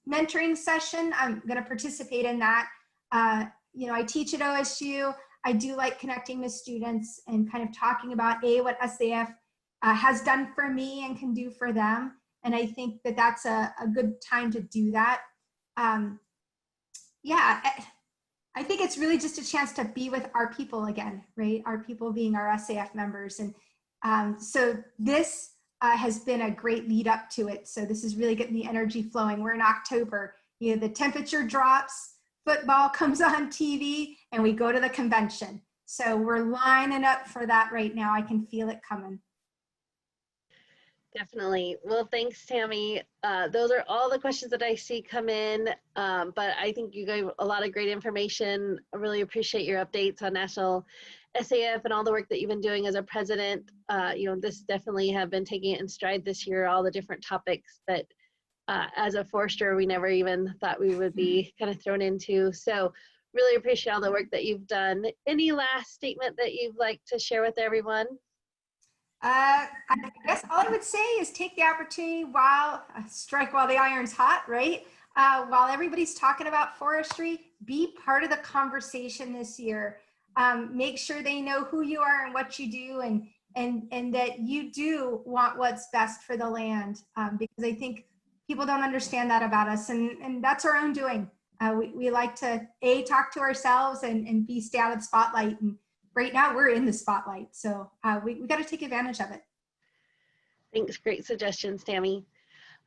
mentoring session. I'm going to participate in that. You know, I teach at OSU. I do like connecting with students and kind of talking about what SAF has done for me and can do for them. And I think that that's a good time to do that. Yeah, I think it's really just a chance to be with our people again, right? Our people being our SAF members. And so this has been a great lead up to it. So this is really getting the energy flowing. We're in October, you know, the temperature drops, football comes on TV, and we go to the convention. So we're lining up for that right now. I can feel it coming. Definitely. Well, thanks, Tammy. Those are all the questions that I see come in, but I think you gave a lot of great information. I really appreciate your updates on National SAF and all the work that you've been doing as a president. You know, this definitely have been taking it in stride this year, all the different topics that as a forester, we never even thought we would be kind of thrown into. So really appreciate all the work that you've done. Any last statement that you'd like to share with everyone? I guess all I would say is take the opportunity while strike while the iron's hot, right? While everybody's talking about forestry, be part of the conversation this year. Make sure they know who you are and what you do, and that you do want what's best for the land. Because I think people don't understand that about us, and that's our own doing. We like to talk to ourselves and stay out of the spotlight. And right now we're in the spotlight, so we got to take advantage of it. Thanks, great suggestions, Tammy.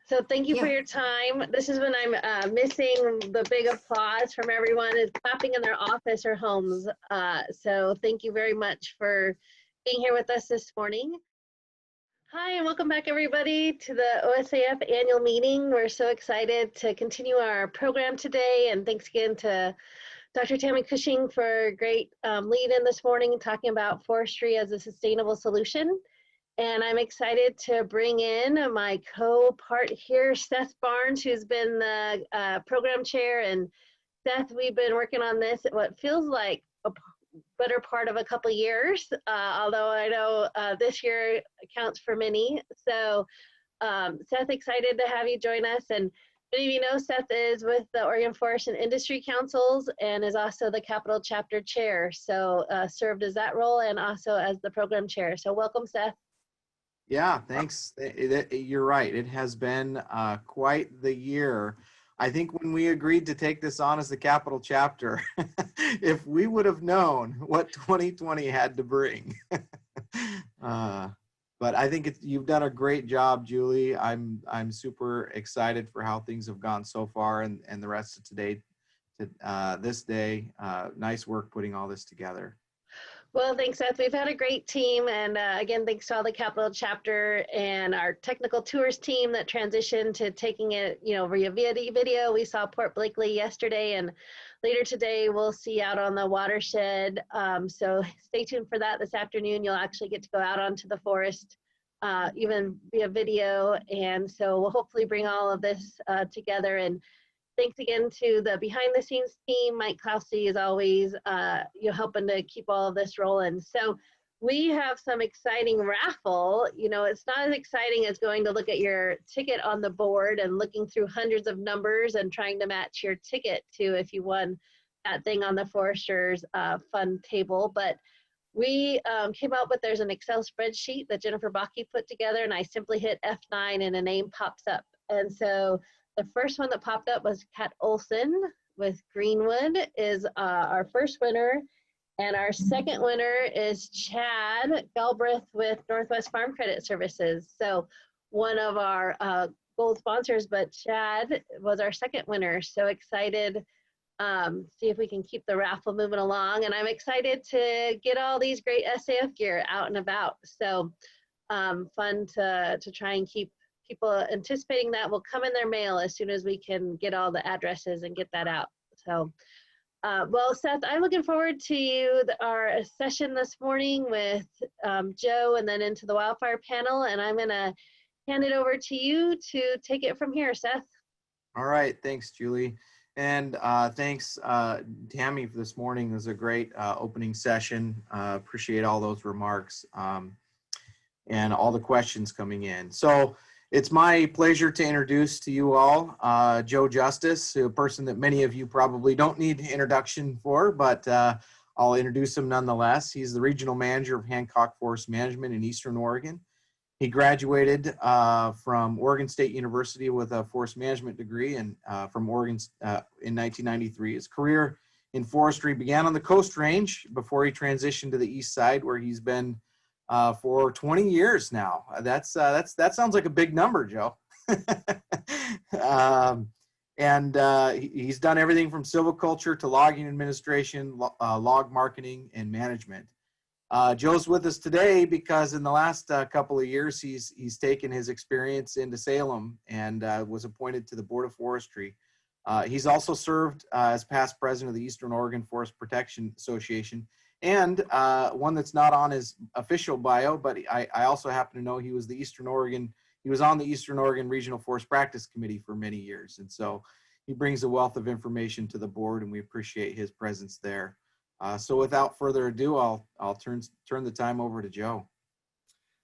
So thank you Yeah. for your time. This is when I'm missing the big applause from everyone is clapping in their office or homes. So thank you very much for being here with us this morning. Hi, and welcome back everybody to the OSAF annual meeting. We're so excited to continue our program today, and thanks again to Dr. Tamara Cushing for a great lead in this morning talking about forestry as a sustainable solution. And I'm excited to bring in my co-part here, Seth Barnes, who's been the program chair. And Seth, we've been working on this at what feels like a better part of a couple years, although I know this year counts for many. So Seth, excited to have you join us. And many of you know Seth is with the Oregon Forest and Industry Councils and is also the Capital Chapter Chair. So served as that role and also as the program chair. So welcome, Seth. Yeah, thanks. You're right. It has been quite the year. I think when we agreed to take this on as the Capital Chapter, if we would have known what 2020 had to bring. But I think you've done a great job, Julie. I'm super excited for how things have gone so far and the rest of today, this day. Nice work putting all this together. Well, thanks, Seth. We've had a great team. And again, thanks to all the Capital Chapter and our technical tours team that transitioned to taking it, via video. We saw Port Blakely yesterday, and later today we'll see out on the watershed. So stay tuned for that this afternoon. You'll actually get to go out onto the forest, even via video. And so we'll hopefully bring all of this together. And thanks again to the behind the scenes team. Mike Klausey is always helping to keep all of this rolling. So we have some exciting raffle. It's not as exciting as going to look at your ticket on the board and looking through hundreds of numbers and trying to match your ticket to if you won that thing on the Foresters fund table. But we came up with, there's an Excel spreadsheet that Jennifer Bakke put together, and I simply hit F9 and a name pops up. And so the first one that popped up was Kat Olson with Greenwood is our first winner. And our second winner is Chad Galbraith with Northwest Farm Credit Services. So one of our gold sponsors, but Chad was our second winner. So excited, see if we can keep the raffle moving along. And I'm excited to get all these great SAF gear out and about. So fun to try and keep people anticipating that will come in their mail as soon as we can get all the addresses and get that out. So, well, Seth, I'm looking forward to our session this morning with Joe and then into the wildfire panel. And I'm going to hand it over to you to take it from here, Seth. All right. Thanks, Julie. And thanks, Tammy, for this morning. It was a great opening session. Appreciate all those remarks and all the questions coming in. So, it's my pleasure to introduce to you all Joe Justice, a person that many of you probably don't need introduction for, but I'll introduce him nonetheless. He's the Regional Manager of Hancock Forest Management in Eastern Oregon. He graduated from Oregon State University with a forest management degree and from Oregon in 1993. His career in forestry began on the Coast Range before he transitioned to the East Side, where he's been for 20 years now. That sounds like a big number, Joe. He's done everything from silviculture to logging administration, log marketing, and management. Joe's with us today because in the last couple of years, he's taken his experience into Salem and was appointed to the Board of Forestry. He's also served as past president of the Eastern Oregon Forest Protection Association. And one that's not on his official bio, but I also happen to know he was on the Eastern Oregon Regional Forest Practice Committee for many years. And so he brings a wealth of information to the board, and we appreciate his presence there. So without further ado, I'll turn the time over to Joe.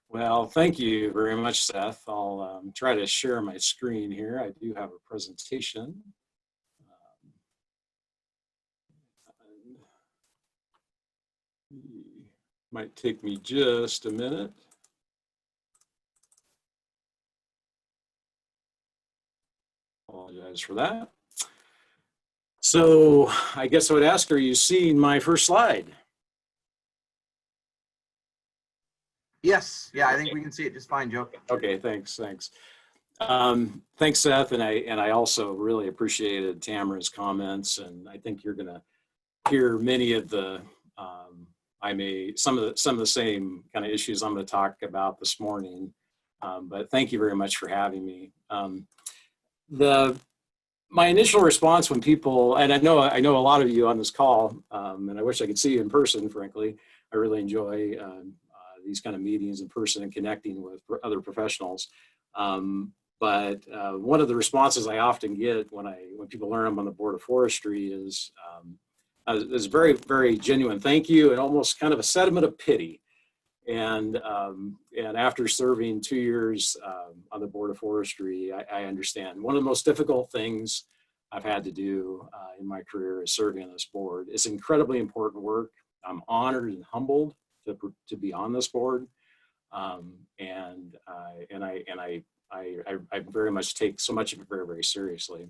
Well, thank you very much, Seth. I'll try to share my screen here. I do have a presentation. Might take me just a minute. Apologize for that. So I guess I would ask, are you seeing my first slide? Yes, yeah, I think we can see it just fine, Joe. Okay, thanks. Thanks, Seth, and I also really appreciated Tamara's comments, and I think you're going to hear many of the some of the same kind of issues I'm going to talk about this morning. But thank you very much for having me. My initial response when people, and I know a lot of you on this call, and I wish I could see you in person, frankly. I really enjoy these kind of meetings in person and connecting with other professionals. But one of the responses I often get when people learn I'm on the board of forestry is very, very genuine thank you and almost kind of a sentiment of pity. And after serving 2 years on the board of forestry, I understand one of the most difficult things I've had to do in my career is serving on this board. It's incredibly important work. I'm honored and humbled to be on this board, and I very much take so much of it very, very seriously.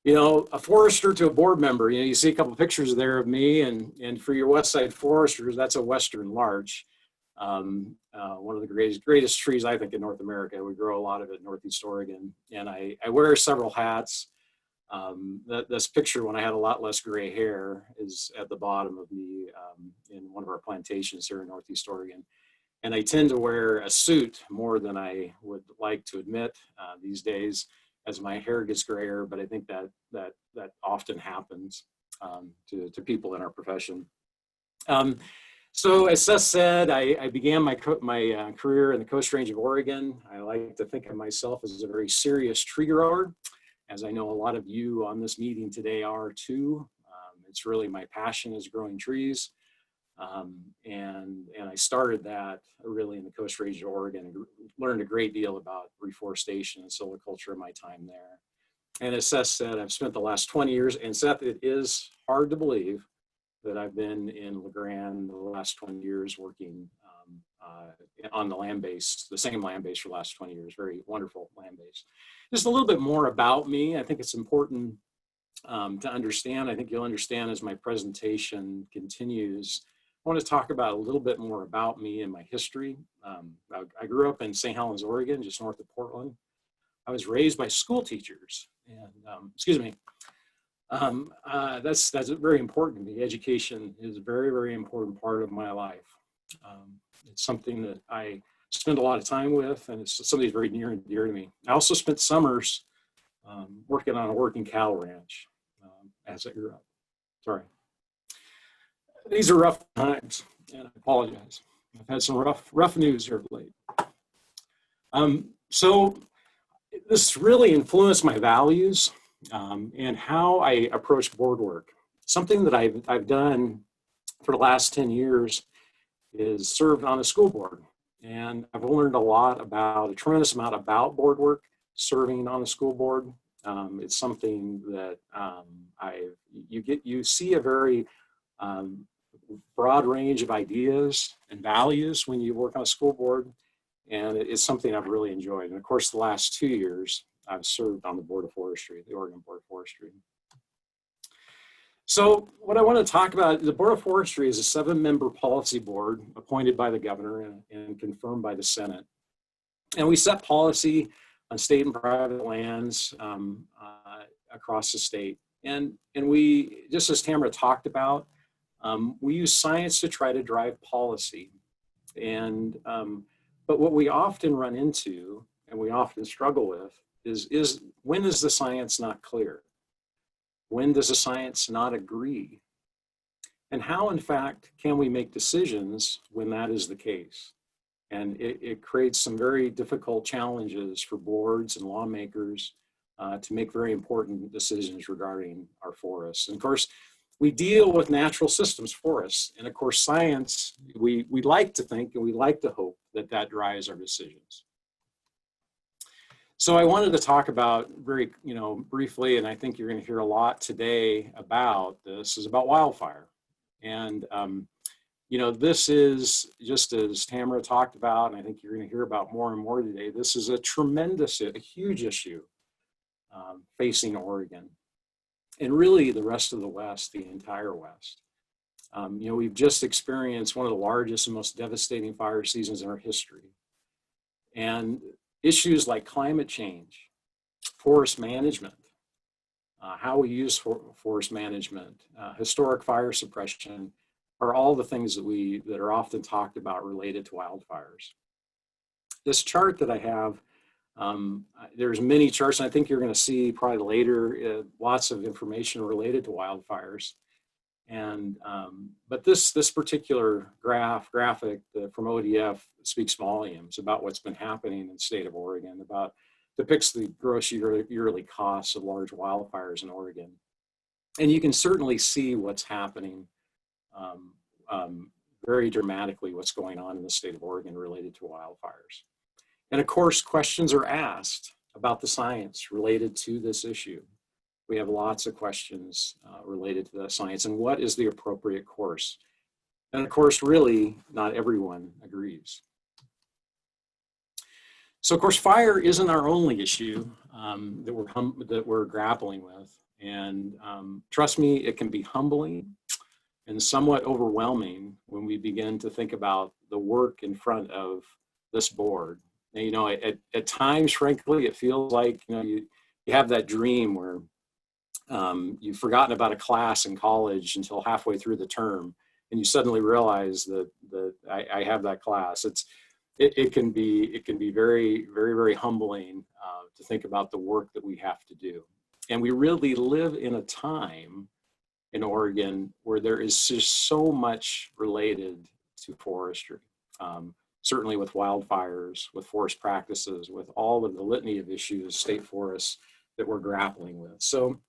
You know, a forester to a board member, you know, you see a couple of pictures there of me, and for your West Side foresters, that's a Western larch. One of the greatest trees, I think, in North America. We grow a lot of it in Northeast Oregon, and I wear several hats. This picture when I had a lot less gray hair is at the bottom of me in one of our plantations here in Northeast Oregon. And I tend to wear a suit more than I would like to admit these days as my hair gets grayer, but I think that often happens to people in our profession. So as Seth said, I began my career in the Coast Range of Oregon. I like to think of myself as a very serious tree grower, as I know a lot of you on this meeting today are too. It's really my passion is growing trees. And I started that really in the Coast Range of Oregon and learned a great deal about reforestation and silviculture in my time there. And as Seth said, I've spent the last 20 years, and Seth, it is hard to believe that I've been in La Grande the last 20 years working on the land base, the same land base for the last 20 years, very wonderful land base. Just a little bit more about me. I think it's important to understand. I think you'll understand as my presentation continues. I want to talk about a little bit more about me and my history. I grew up in St. Helens, Oregon, just north of Portland. I was raised by school teachers, and excuse me. That's very important to me. Education is a very, very important part of my life. It's something that I spend a lot of time with, and it's something that's very near and dear to me. I also spent summers working on a working cattle ranch as I grew up. Sorry. These are rough times, and I apologize. I've had some rough news here of late. So this really influenced my values and how I approach board work. Something that I've done for the last 10 years is served on a school board. And I've learned a tremendous amount about board work, serving on a school board. It's something that you see a very broad range of ideas and values when you work on a school board. And it's something I've really enjoyed. And of course, the last 2 years, I've served on the Board of Forestry, the Oregon Board of Forestry. So what I want to talk about, the Board of Forestry is a 7-member policy board appointed by the governor and confirmed by the Senate. And we set policy on state and private lands across the state. And we, just as Tamara talked about, we use science to try to drive policy. And but what we often run into and we often struggle with is when is the science not clear? When does the science not agree? And how, in fact, can we make decisions when that is the case? And it creates some very difficult challenges for boards and lawmakers to make very important decisions regarding our forests. And of course, we deal with natural systems, forests. And of course, science, we like to think and we like to hope that that drives our decisions. So I wanted to talk about very, briefly, and I think you're going to hear a lot today about this, is about wildfire. And, this is, just as Tamara talked about, and I think you're going to hear about more and more today, this is a huge issue facing Oregon. And really the rest of the West, the entire West. We've just experienced one of the largest and most devastating fire seasons in our history. And issues like climate change, forest management, how we use forest management, historic fire suppression, are all the things that are often talked about related to wildfires. This chart that I have, there's many charts, and I think you're going to see probably later lots of information related to wildfires. And but this particular graphic from ODF speaks volumes about what's been happening in the state of Oregon, depicts the gross yearly costs of large wildfires in Oregon. And you can certainly see what's happening very dramatically, what's going on in the state of Oregon related to wildfires. And of course, questions are asked about the science related to this issue. We have lots of questions related to the science and what is the appropriate course. And of course, really, not everyone agrees. So of course, fire isn't our only issue that we're grappling with. And trust me, it can be humbling and somewhat overwhelming when we begin to think about the work in front of this board. And, at times, frankly, it feels like, you have that dream where you've forgotten about a class in college until halfway through the term, and you suddenly realize that I have that class. It can be very, very, very humbling to think about the work that we have to do. And we really live in a time in Oregon where there is just so much related to forestry. Certainly with wildfires, with forest practices, with all of the litany of issues, state forests that we're grappling with. So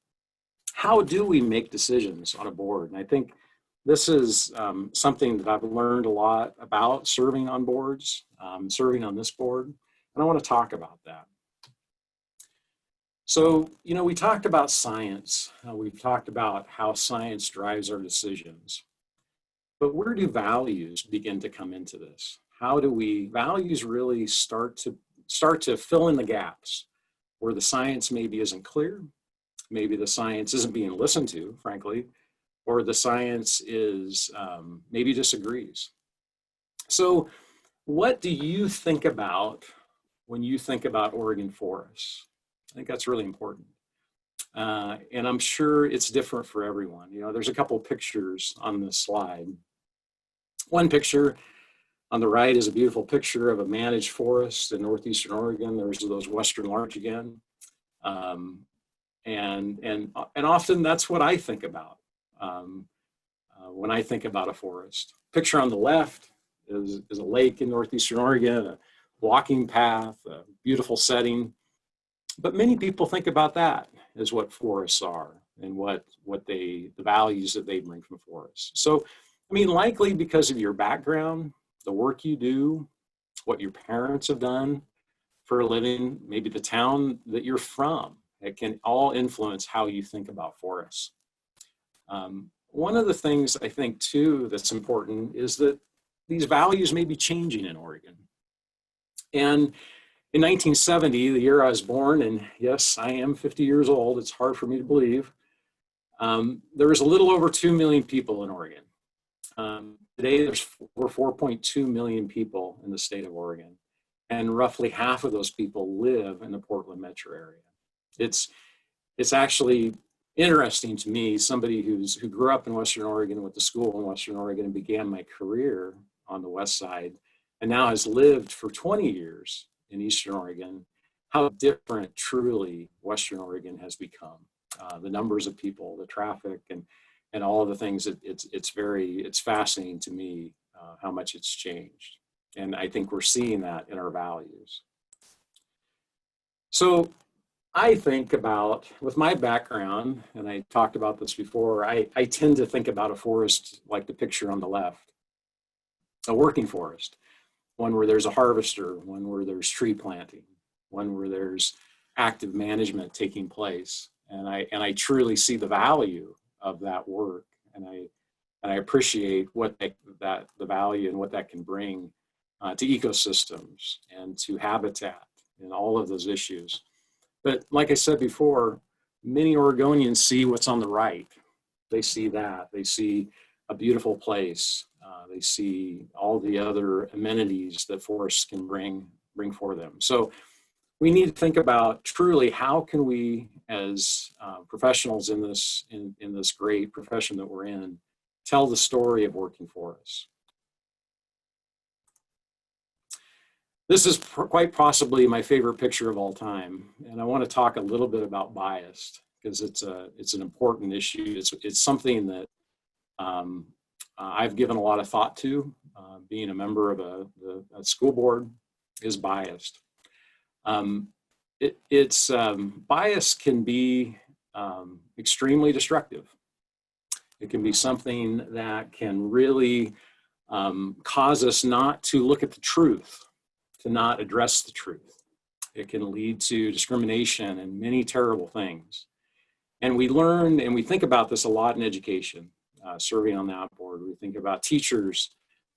how do we make decisions on a board? And I think this is something that I've learned a lot about serving on boards, serving on this board, and I want to talk about that. So, we talked about science. We've talked about how science drives our decisions. But where do values begin to come into this? How do values really start to fill in the gaps where the science maybe isn't clear, maybe the science isn't being listened to, frankly, or the science is maybe disagrees. So what do you think about when you think about Oregon forests? I think that's really important. And I'm sure it's different for everyone. There's a couple pictures on this slide. One picture on the right is a beautiful picture of a managed forest in northeastern Oregon. There's those western larch again. And often that's what I think about when I think about a forest. Picture on the left is a lake in northeastern Oregon, a walking path, a beautiful setting. But many people think about that as what forests are and the values that they bring from forests. So, likely because of your background, the work you do, what your parents have done for a living, maybe the town that you're from, it can all influence how you think about forests. One of the things I think too that's important is that these values may be changing in Oregon. And in 1970, the year I was born, and yes, I am 50 years old, it's hard for me to believe, there was a little over 2 million people in Oregon. Today, there's over 4.2 million people in the state of Oregon, and roughly half of those people live in the Portland metro area. It's actually interesting to me, somebody who grew up in Western Oregon, went to school in Western Oregon, and began my career on the west side, and now has lived for 20 years in Eastern Oregon, how different truly Western Oregon has become. The numbers of people, the traffic, and all of the things, it's fascinating to me how much it's changed. And I think we're seeing that in our values. So I think about, with my background, and I talked about this before, I tend to think about a forest like the picture on the left, a working forest, one where there's a harvester, one where there's tree planting, one where there's active management taking place. And I truly see the value of that work. And I appreciate what the value and what that can bring to ecosystems and to habitat and all of those issues. But like I said before, many Oregonians see what's on the right. They see that. They see a beautiful place. They see all the other amenities that forests can bring for them. So we need to think about truly how can we, as professionals in this great profession that we're in, tell the story of working forests. This is quite possibly my favorite picture of all time, and I want to talk a little bit about bias because it's an important issue. It's something that I've given a lot of thought to. Being a member of a school board is biased. Bias can be extremely destructive. It can be something that can really cause us not to look at the truth, to not address the truth. It can lead to discrimination and many terrible things. And we learn and we think about this a lot in education, serving on that board. We think about teachers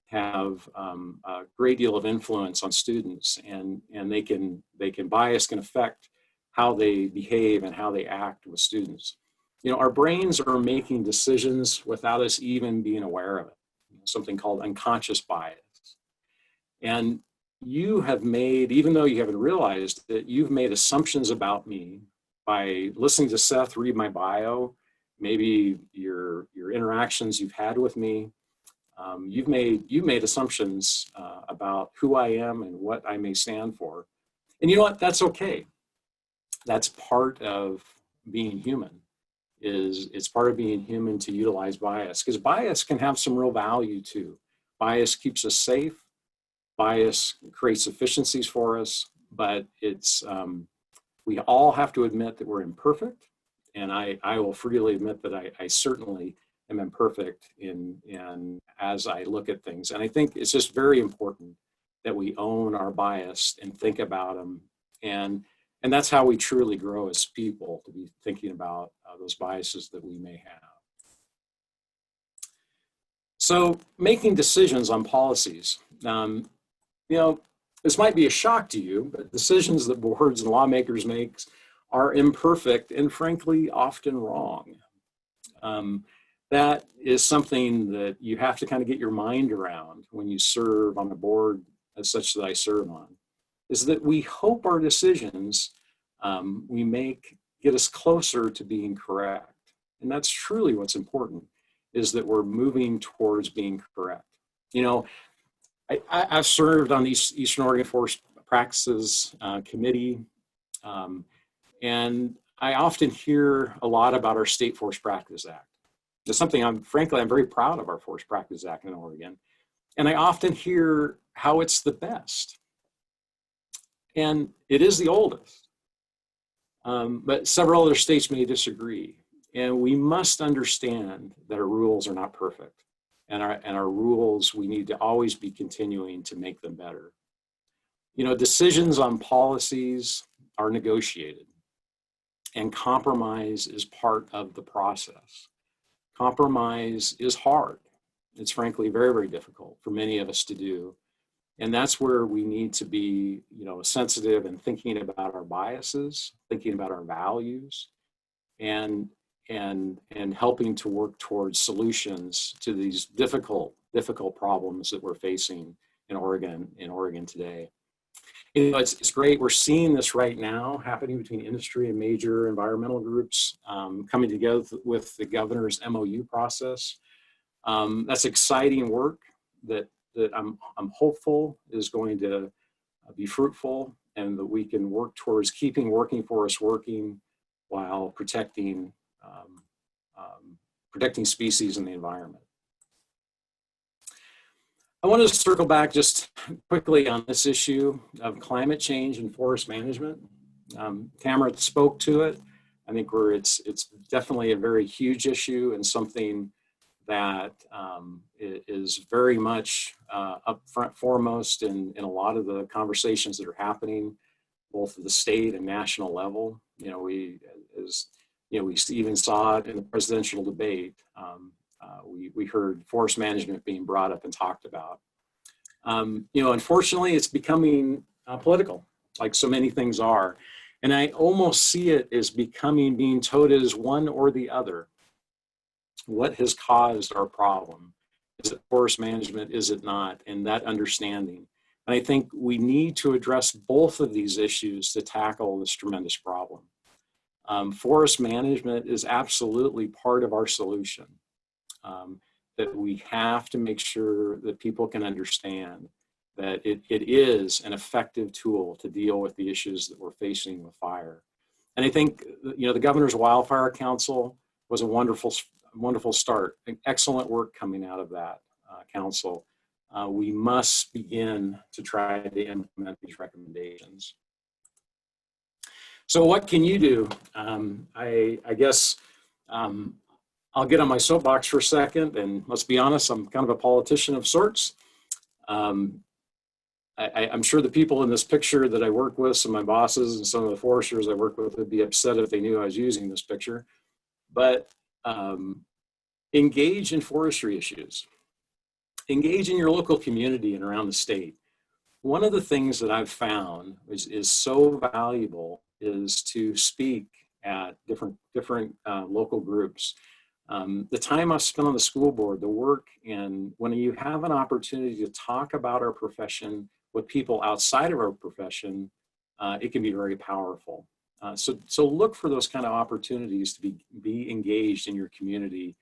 have a great deal of influence on students, and bias can affect how they behave and how they act with students. You know, our brains are making decisions without us even being aware of it, something called unconscious bias. And you have made, even though you haven't realized that, you've made assumptions about me by listening to Seth read my bio, maybe your interactions you've had with me. You've made assumptions about who I am and what I may stand for. And you know what? That's okay. That's part of being human. It's part of being human to utilize bias, because bias can have some real value too. Bias keeps us safe. Bias creates efficiencies for us, but we all have to admit that we're imperfect. And I will freely admit that I certainly am imperfect in as I look at things. And I think it's just very important that we own our bias and think about them. And that's how we truly grow as people, to be thinking about those biases that we may have. So making decisions on policies. You know, this might be a shock to you, but decisions that boards and lawmakers make are imperfect and frankly often wrong. That is something that you have to kind of get your mind around when you serve on a board as such that I serve on, is that we hope our decisions we make get us closer to being correct. And that's truly what's important, is that we're moving towards being correct. You know, I've served on the Eastern Oregon Forest Practices Committee, and I often hear a lot about our State Forest Practice Act. It's something I'm very proud of, our Forest Practice Act in Oregon. And I often hear how it's the best. And it is the oldest. But several other states may disagree. And we must understand that our rules are not perfect. And our rules, we need to always be continuing to make them better. You know, decisions on policies are negotiated, and compromise is part of the process. Compromise is hard. It's frankly very, very difficult for many of us to do. And that's where we need to be, you know, sensitive and thinking about our biases, thinking about our values, and helping to work towards solutions to these difficult problems that we're facing in Oregon today. You know, it's great. We're seeing this right now happening between industry and major environmental groups coming together with the governor's MOU process. That's exciting work that I'm hopeful is going to be fruitful, and that we can work towards keeping working forests working while protecting species in the environment. I want to circle back just quickly on this issue of climate change and forest management. Tamara spoke to it. I think it's definitely a very huge issue and something that is very much up front foremost in a lot of the conversations that are happening, both at the state and national level. We even saw it in the presidential debate. We heard forest management being brought up and talked about. Unfortunately, it's becoming political, like so many things are. And I almost see it as being towed as one or the other. What has caused our problem? Is it forest management? Is it not? And that understanding. And I think we need to address both of these issues to tackle this tremendous problem. Forest management is absolutely part of our solution. That we have to make sure that people can understand that it is an effective tool to deal with the issues that we're facing with fire. And I think, the Governor's Wildfire Council was a wonderful start. Excellent work coming out of that council. We must begin to try to implement these recommendations. So what can you do? I guess I'll get on my soapbox for a second, and let's be honest, I'm kind of a politician of sorts. I'm sure the people in this picture that I work with, some of my bosses and some of the foresters I work with would be upset if they knew I was using this picture. But engage in forestry issues. Engage in your local community and around the state. One of the things that I've found is so valuable is to speak at different local groups. The time I've spent on the school board, the work, and when you have an opportunity to talk about our profession with people outside of our profession, it can be very powerful. So look for those kind of opportunities to be engaged in your community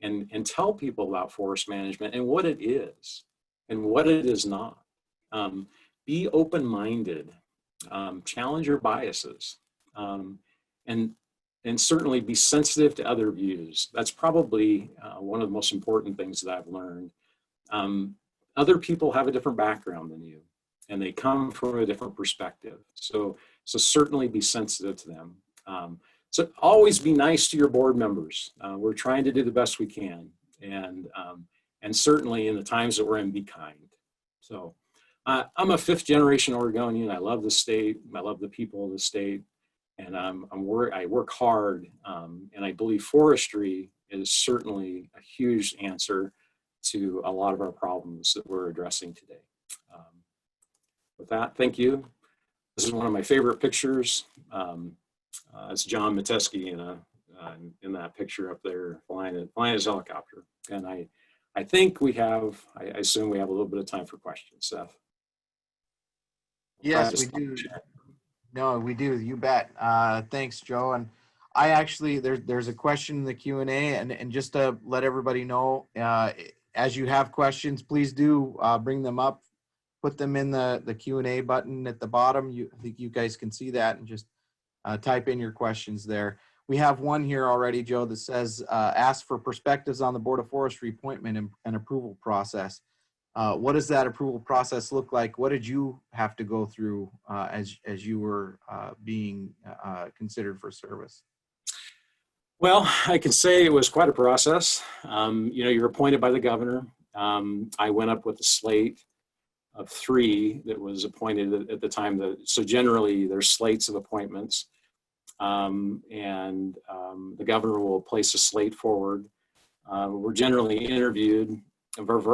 and tell people about forest management and what it is and what it is not. Be open-minded, challenge your biases, and certainly be sensitive to other views. That's probably one of the most important things that I've learned. Other people have a different background than you, and they come from a different perspective. So certainly be sensitive to them. So always be nice to your board members. We're trying to do the best we can, and certainly in the times that we're in, be kind. So I'm a fifth generation Oregonian. I love the state. I love the people of the state. And I work hard, and I believe forestry is certainly a huge answer to a lot of our problems that we're addressing today. With that, thank you. This is one of my favorite pictures. It's John Metesky in that picture up there flying his helicopter. And I think I assume we have a little bit of time for questions, Seth. Yes, we do. No, we do. You bet. Thanks, Joe. And I actually, there's a question in the Q&A, and just to let everybody know, as you have questions, please do bring them up, put them in the Q&A button at the bottom. I think you guys can see that, and just type in your questions there. We have one here already, Joe, that says, ask for perspectives on the Board of Forestry appointment and approval process. What does that approval process look like? What did you have to go through as you were being considered for service? Well, I can say it was quite a process. You're appointed by the governor. I went up with a slate of 3 that was appointed at the time. So generally there's slates of appointments, and the governor will place a slate forward. We're generally interviewed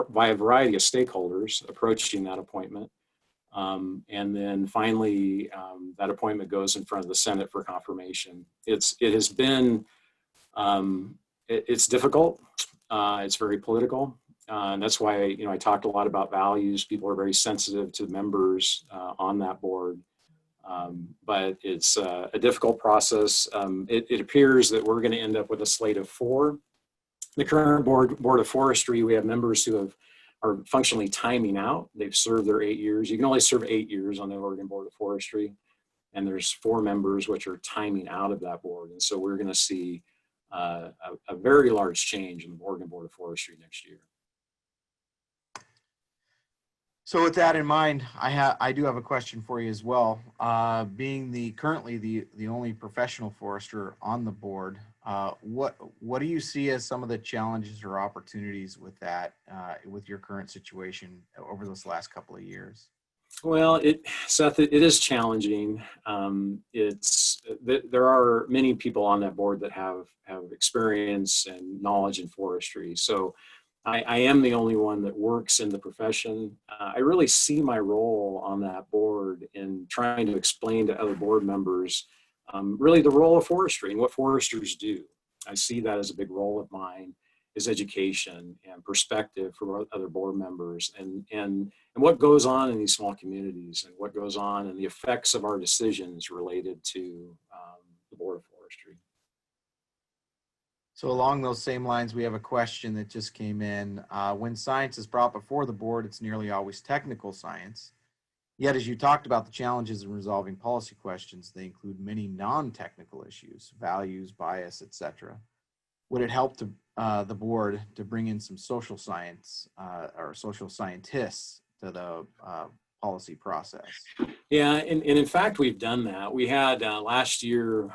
by a variety of stakeholders approaching that appointment. And then finally, that appointment goes in front of the Senate for confirmation. It has been, it's difficult. It's very political. And that's why, I talked a lot about values. People are very sensitive to members on that board. But it's a difficult process. It appears that we're going to end up with a slate of 4. The current board of Forestry, we have members who are functionally timing out. They've served their 8 years. You can only serve 8 years on the Oregon Board of Forestry. And there's 4 members which are timing out of that board. And so we're going to see a very large change in the Oregon Board of Forestry next year. So with that in mind, I do have a question for you as well. Being currently the only professional forester on the board, what do you see as some of the challenges or opportunities with that, with your current situation over this last couple of years? Well, Seth, it is challenging. There are many people on that board that have experience and knowledge in forestry. So I am the only one that works in the profession. I really see my role on that board in trying to explain to other board members really the role of forestry and what foresters do. I see that as a big role of mine, is education and perspective for other board members and what goes on in these small communities and what goes on and the effects of our decisions related to the Board of Forestry. So along those same lines, we have a question that just came in. When science is brought before the board, it's nearly always technical science. Yet, as you talked about the challenges in resolving policy questions, they include many non-technical issues, values, bias, etc. Would it help to the board to bring in some social science or social scientists to the policy process? Yeah, and in fact, we've done that. We had last year,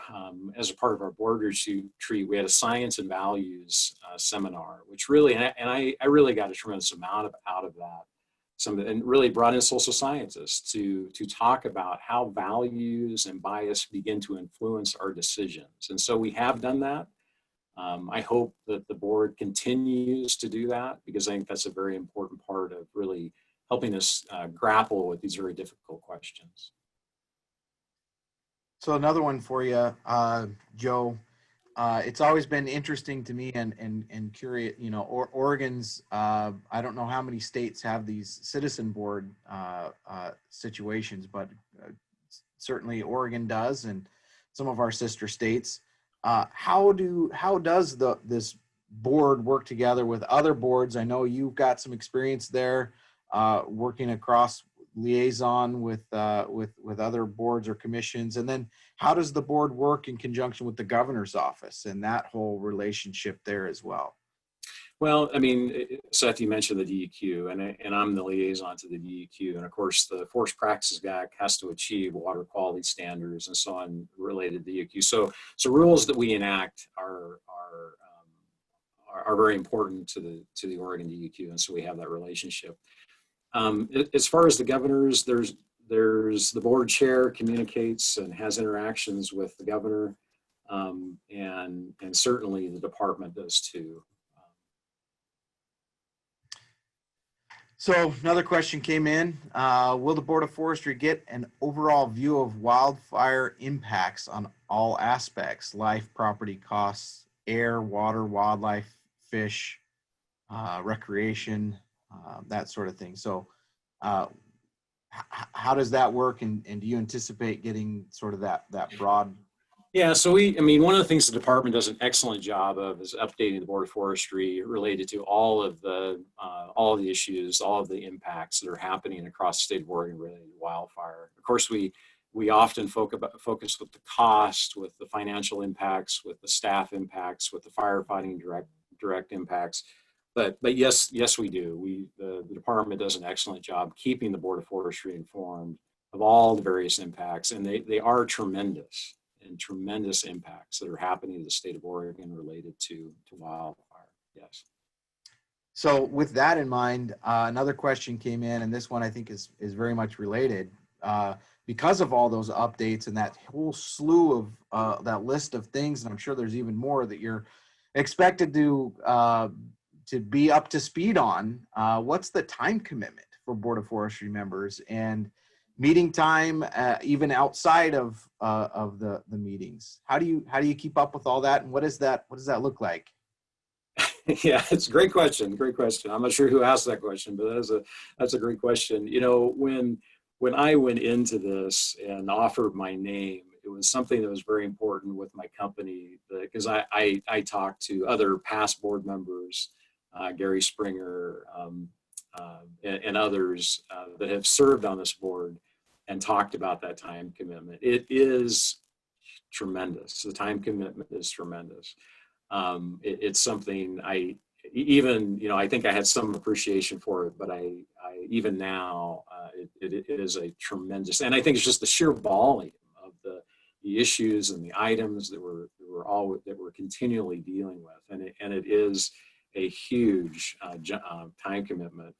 as a part of our board retreat, we had a science and values seminar, which really, and I really got a tremendous amount out of that. And really brought in social scientists to talk about how values and bias begin to influence our decisions. And so we have done that. I hope that the board continues to do that, because I think that's a very important part of really helping us grapple with these very difficult questions. So another one for you, Joe. It's always been interesting to me and curious, you know, Oregon's, I don't know how many states have these citizen board situations, but certainly Oregon does, and some of our sister states. How does this board work together with other boards? I know you've got some experience there, working across liaison with other boards or commissions, and then how does the board work in conjunction with the governor's office and that whole relationship there as well? Well, I mean, Seth, you mentioned the DEQ, and I'm the liaison to the DEQ, and of course, the Forest Practices Act has to achieve water quality standards and so on related to DEQ. So rules that we enact are very important to the Oregon DEQ, and so we have that relationship. As far as the governors, there's the board chair communicates and has interactions with the governor, and certainly the department does too. So another question came in. Will the Board of Forestry get an overall view of wildfire impacts on all aspects, life, property costs, air, water, wildlife, fish, recreation, that sort of thing? So how does that work, and do you anticipate getting sort of that broad? Yeah, so one of the things the department does an excellent job of is updating the Board of Forestry related to all of the issues, all of the impacts that are happening across the state of Oregon related to wildfire. Of course, we often focus with the cost, with the financial impacts, with the staff impacts, with the firefighting direct impacts. But yes, we do. The department does an excellent job keeping the Board of Forestry informed of all the various impacts, and they are tremendous impacts that are happening in the state of Oregon related to wildfire. Yes. So with that in mind, another question came in, and this one I think is very much related. Because of all those updates and that whole slew of that list of things, and I'm sure there's even more that you're expected to be up to speed on, what's the time commitment for Board of Forestry members and meeting time, even outside of the meetings? How do you keep up with all that, and what does that look like? Yeah, it's a great question. Great question. I'm not sure who asked that question, but that's a great question. You know, when I went into this and offered my name, it was something that was very important with my company, because I talked to other past board members, Gary Springer, and others that have served on this board, and talked about that time commitment. It is tremendous. The time commitment is tremendous. It's something even, you know, I think I had some appreciation for it, but I even now, it is a tremendous, and I think it's just the sheer volume of the issues and the items that we're continually dealing with, and it is a huge time commitment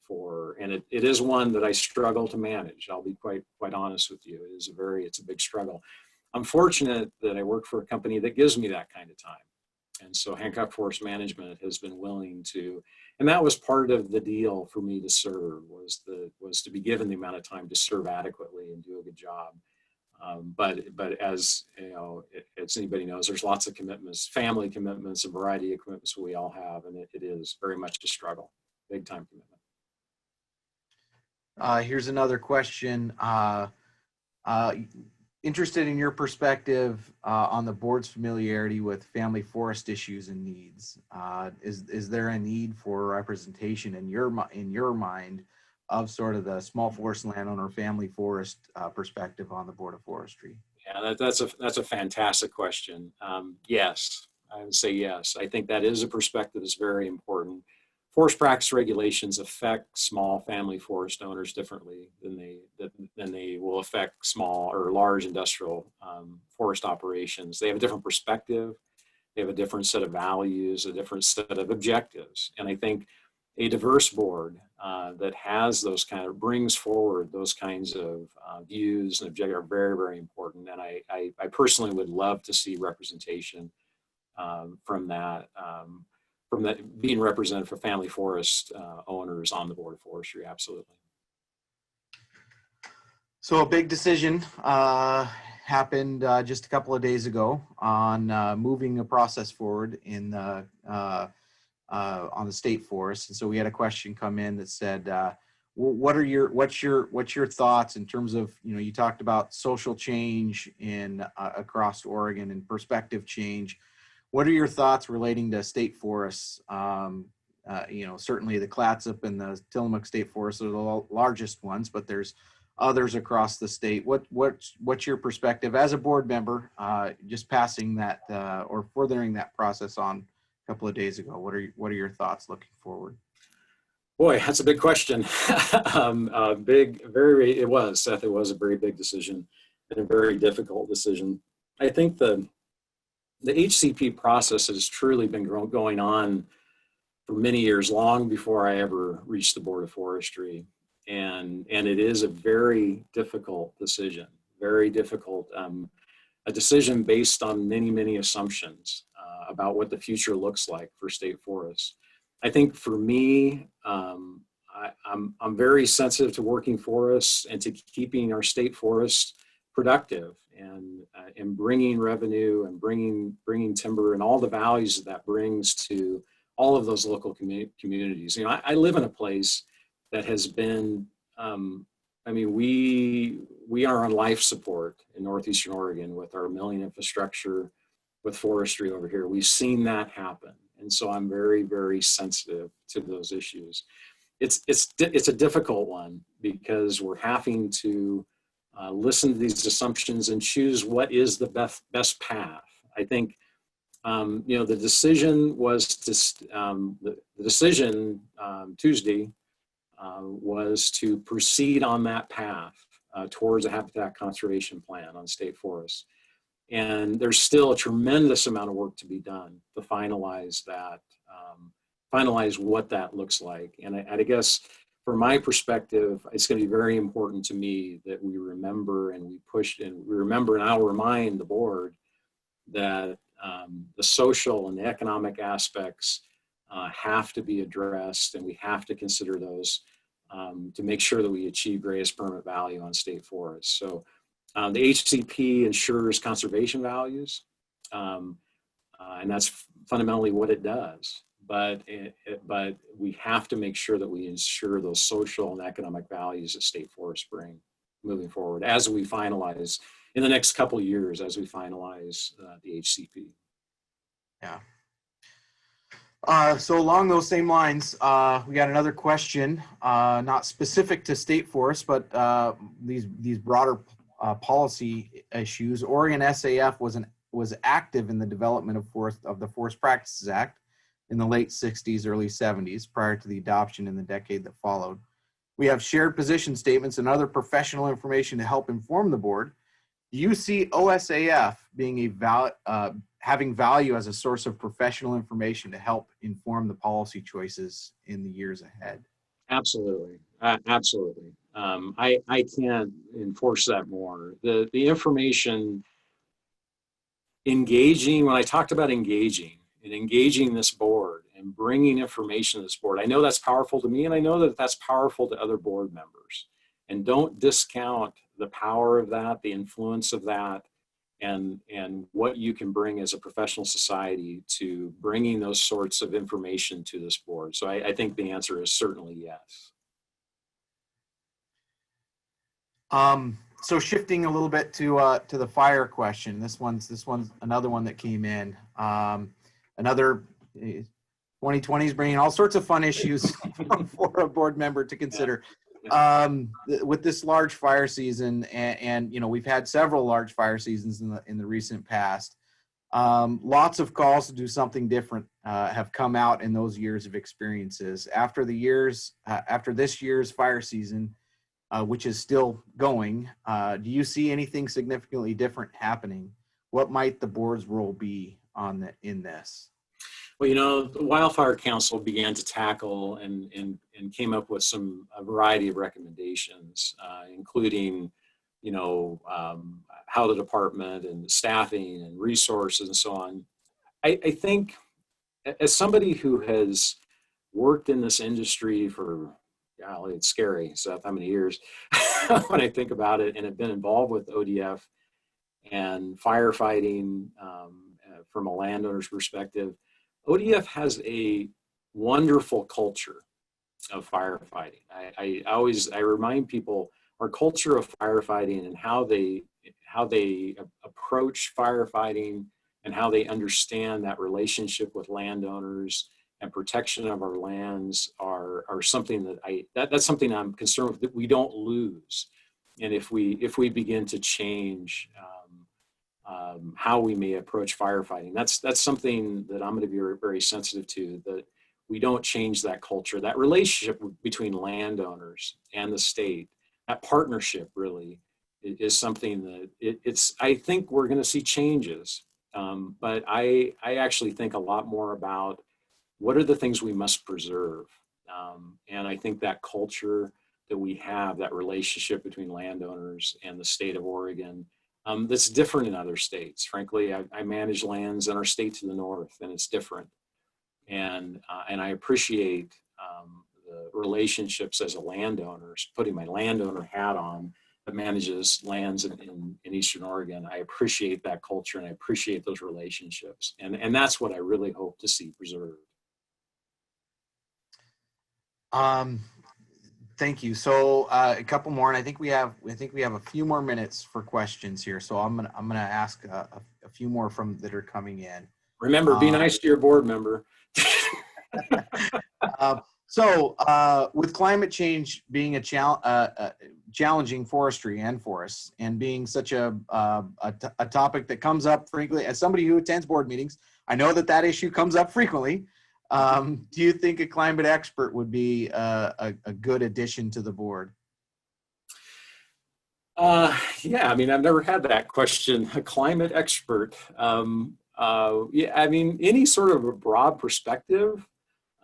and it is one that I struggle to manage. I'll be quite honest with you. It's a big struggle. I'm fortunate that I work for a company that gives me that kind of time. And so Hancock Forest Management has been willing to, and that was part of the deal for me to serve, was to be given the amount of time to serve adequately and do a good job. But as you know, as anybody knows, there's lots of commitments, family commitments, a variety of commitments we all have, and it is very much a struggle, big time commitment. Here's another question. Interested in your perspective on the board's familiarity with family forest issues and needs. Is there a need for representation in your mind of sort of the small forest landowner family forest perspective on the Board of Forestry? Yeah, that's a fantastic question. Yes, I would say yes. I think that is a perspective that's very important. Forest practice regulations affect small family forest owners differently than they will affect small or large industrial forest operations. They have a different perspective. They have a different set of values, a different set of objectives. And I think a diverse board that has those brings forward those kinds of views and objectives are very, very important. And I personally would love to see representation from that being represented for family forest owners on the Board of Forestry. Absolutely. So a big decision happened just a couple of days ago on moving a process forward in on the state forest. And so we had a question come in that said, what's your thoughts in terms of, you know, you talked about social change in across Oregon and perspective change. What are your thoughts relating to state forests? You know, certainly the Clatsop and the Tillamook State Forests are the largest ones, but there's others across the state. What's your perspective as a board member, just passing that or furthering that process on a couple of days ago? What are your thoughts looking forward? Boy, that's a big question. Seth, it was a very big decision and a very difficult decision. I think the HCP process has truly been going on for many years, long before I ever reached the Board of Forestry. And it is a very difficult decision, very difficult, a decision based on many, many assumptions about what the future looks like for state forests. I think for me, I'm very sensitive to working forests and to keeping our state forests productive and bringing revenue and bringing timber and all the values that brings to all of those local communities. You know, I live in a place that has been, I mean, we are on life support in Northeastern Oregon with our milling infrastructure, with forestry over here. We've seen that happen. And so I'm very, very sensitive to those issues. It's a difficult one because we're having to listen to these assumptions and choose what is the best path. I think, you know, the decision was the decision Tuesday was to proceed on that path towards a habitat conservation plan on state forests. And there's still a tremendous amount of work to be done to finalize that, finalize what that looks like. And I guess from my perspective, it's going to be very important to me that we remember and we push and we remember, and I'll remind the board that the social and the economic aspects have to be addressed, and we have to consider those to make sure that we achieve greatest permanent value on state forests. So the HCP ensures conservation values, and that's fundamentally what it does. But we have to make sure that we ensure those social and economic values that state forests bring moving forward as we finalize in the next couple of years, as we finalize the HCP. Yeah. So along those same lines, we got another question, not specific to state forests, but these broader policy issues. Oregon SAF was active in the development of the Forest Practices Act in the late 60s, early 70s, prior to the adoption in the decade that followed. We have shared position statements and other professional information to help inform the board. Do you see OSAF being having value as a source of professional information to help inform the policy choices in the years ahead? Absolutely, absolutely. I can't enforce that more. The information, engaging, when I talked about engaging this board and bringing information to this board, I know that's powerful to me, and I know that that's powerful to other board members. And don't discount the power of that, the influence of that, and what you can bring as a professional society to bringing those sorts of information to this board. So I think the answer is certainly yes. So shifting a little bit to the fire question. This one's another one that came in. Another 2020 is bringing all sorts of fun issues for a board member to consider. With this large fire season, and you know, we've had several large fire seasons in the recent past. Lots of calls to do something different have come out in those years of experiences. After this year's fire season, which is still going, do you see anything significantly different happening? What might the board's role be in this? Well, you know, the Wildfire Council began to tackle and came up with a variety of recommendations, including, you know, how the department and staffing and resources and so on. I think as somebody who has worked in this industry for, golly, it's scary, so how many years when I think about it, and have been involved with ODF and firefighting from a landowner's perspective, ODF has a wonderful culture of firefighting. I remind people our culture of firefighting and how they approach firefighting and how they understand that relationship with landowners and protection of our lands are something that's something I'm concerned with, that we don't lose. And if we begin to change how we may approach firefighting, that's something that I'm going to be very, very sensitive to, that we don't change that culture, that relationship between landowners and the state. That partnership really is something that I think we're going to see changes, but I actually think a lot more about what are the things we must preserve, and I think that culture that we have, that relationship between landowners and the state of Oregon, that's different in other states. Frankly, I manage lands in our state to the north, and it's different. And I appreciate the relationships as a landowner, putting my landowner hat on, that manages lands in Eastern Oregon. I appreciate that culture, and I appreciate those relationships. And that's what I really hope to see preserved. Thank you. So a couple more, and I think we have a few more minutes for questions here. So I'm gonna ask a few more that are coming in. Remember, be nice to your board member. With climate change being challenging forestry and forests, and being such a topic that comes up frequently, as somebody who attends board meetings, I know that issue comes up frequently. Do you think a climate expert would be a good addition to the board? Yeah, I mean, I've never had that question. A climate expert. Yeah, I mean, any sort of a broad perspective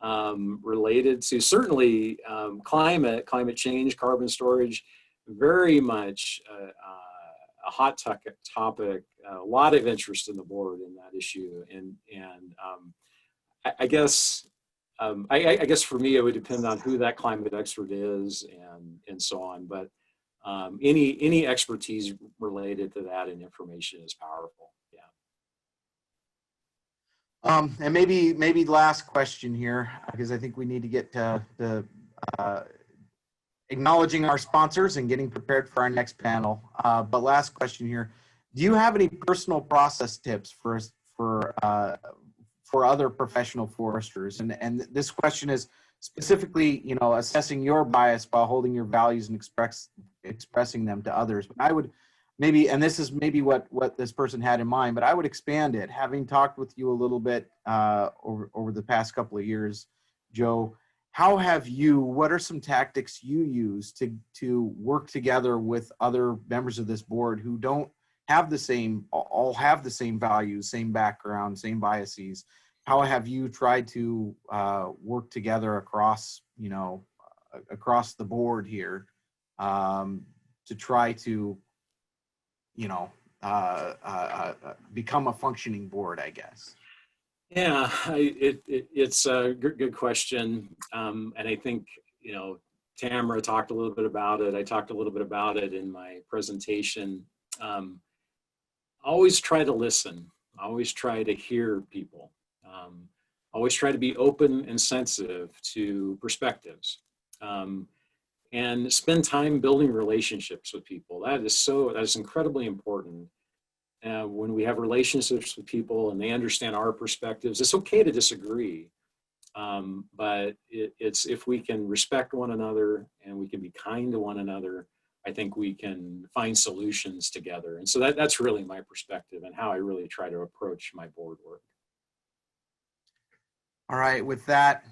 related to certainly climate change, carbon storage, very much a hot topic, a lot of interest in the board in that issue. And I guess for me, it would depend on who that climate expert is and so on. But any expertise related to that and information is powerful. Yeah. And maybe last question here, because I think we need to get to acknowledging our sponsors and getting prepared for our next panel. But last question here: do you have any personal process tips for other professional foresters? And this question is specifically, you know, assessing your bias while holding your values and expressing them to others. But maybe, and this is maybe what this person had in mind, but I would expand it. Having talked with you a little bit over the past couple of years, Joe, what are some tactics you use to work together with other members of this board who don't have all have the same values, same background, same biases? How have you tried to work together across the board here to try to become a functioning board, I guess? Yeah, it's a good question. And I think, Tamara talked a little bit about it. I talked a little bit about it in my presentation. Always try to listen. Always try to hear people. Always try to be open and sensitive to perspectives. And spend time building relationships with people. That is incredibly important. When we have relationships with people and they understand our perspectives, it's okay to disagree. But it's if we can respect one another and we can be kind to one another, I think we can find solutions together. And so that's really my perspective and how I really try to approach my board work. All right, with that,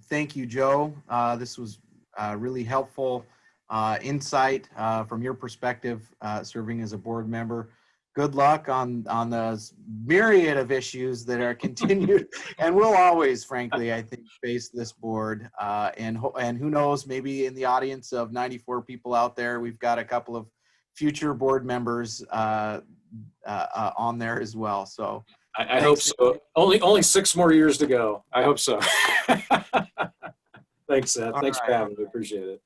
thank you, Joe. This was really helpful insight from your perspective, serving as a board member. Good luck on the myriad of issues that are continued and will always, frankly, I think, face this board. And who knows, maybe in the audience of 94 people out there, we've got a couple of future board members on there as well. So I hope so. Only 6 more years to go. I hope so. Thanks, Seth. Thanks for having me. Appreciate it.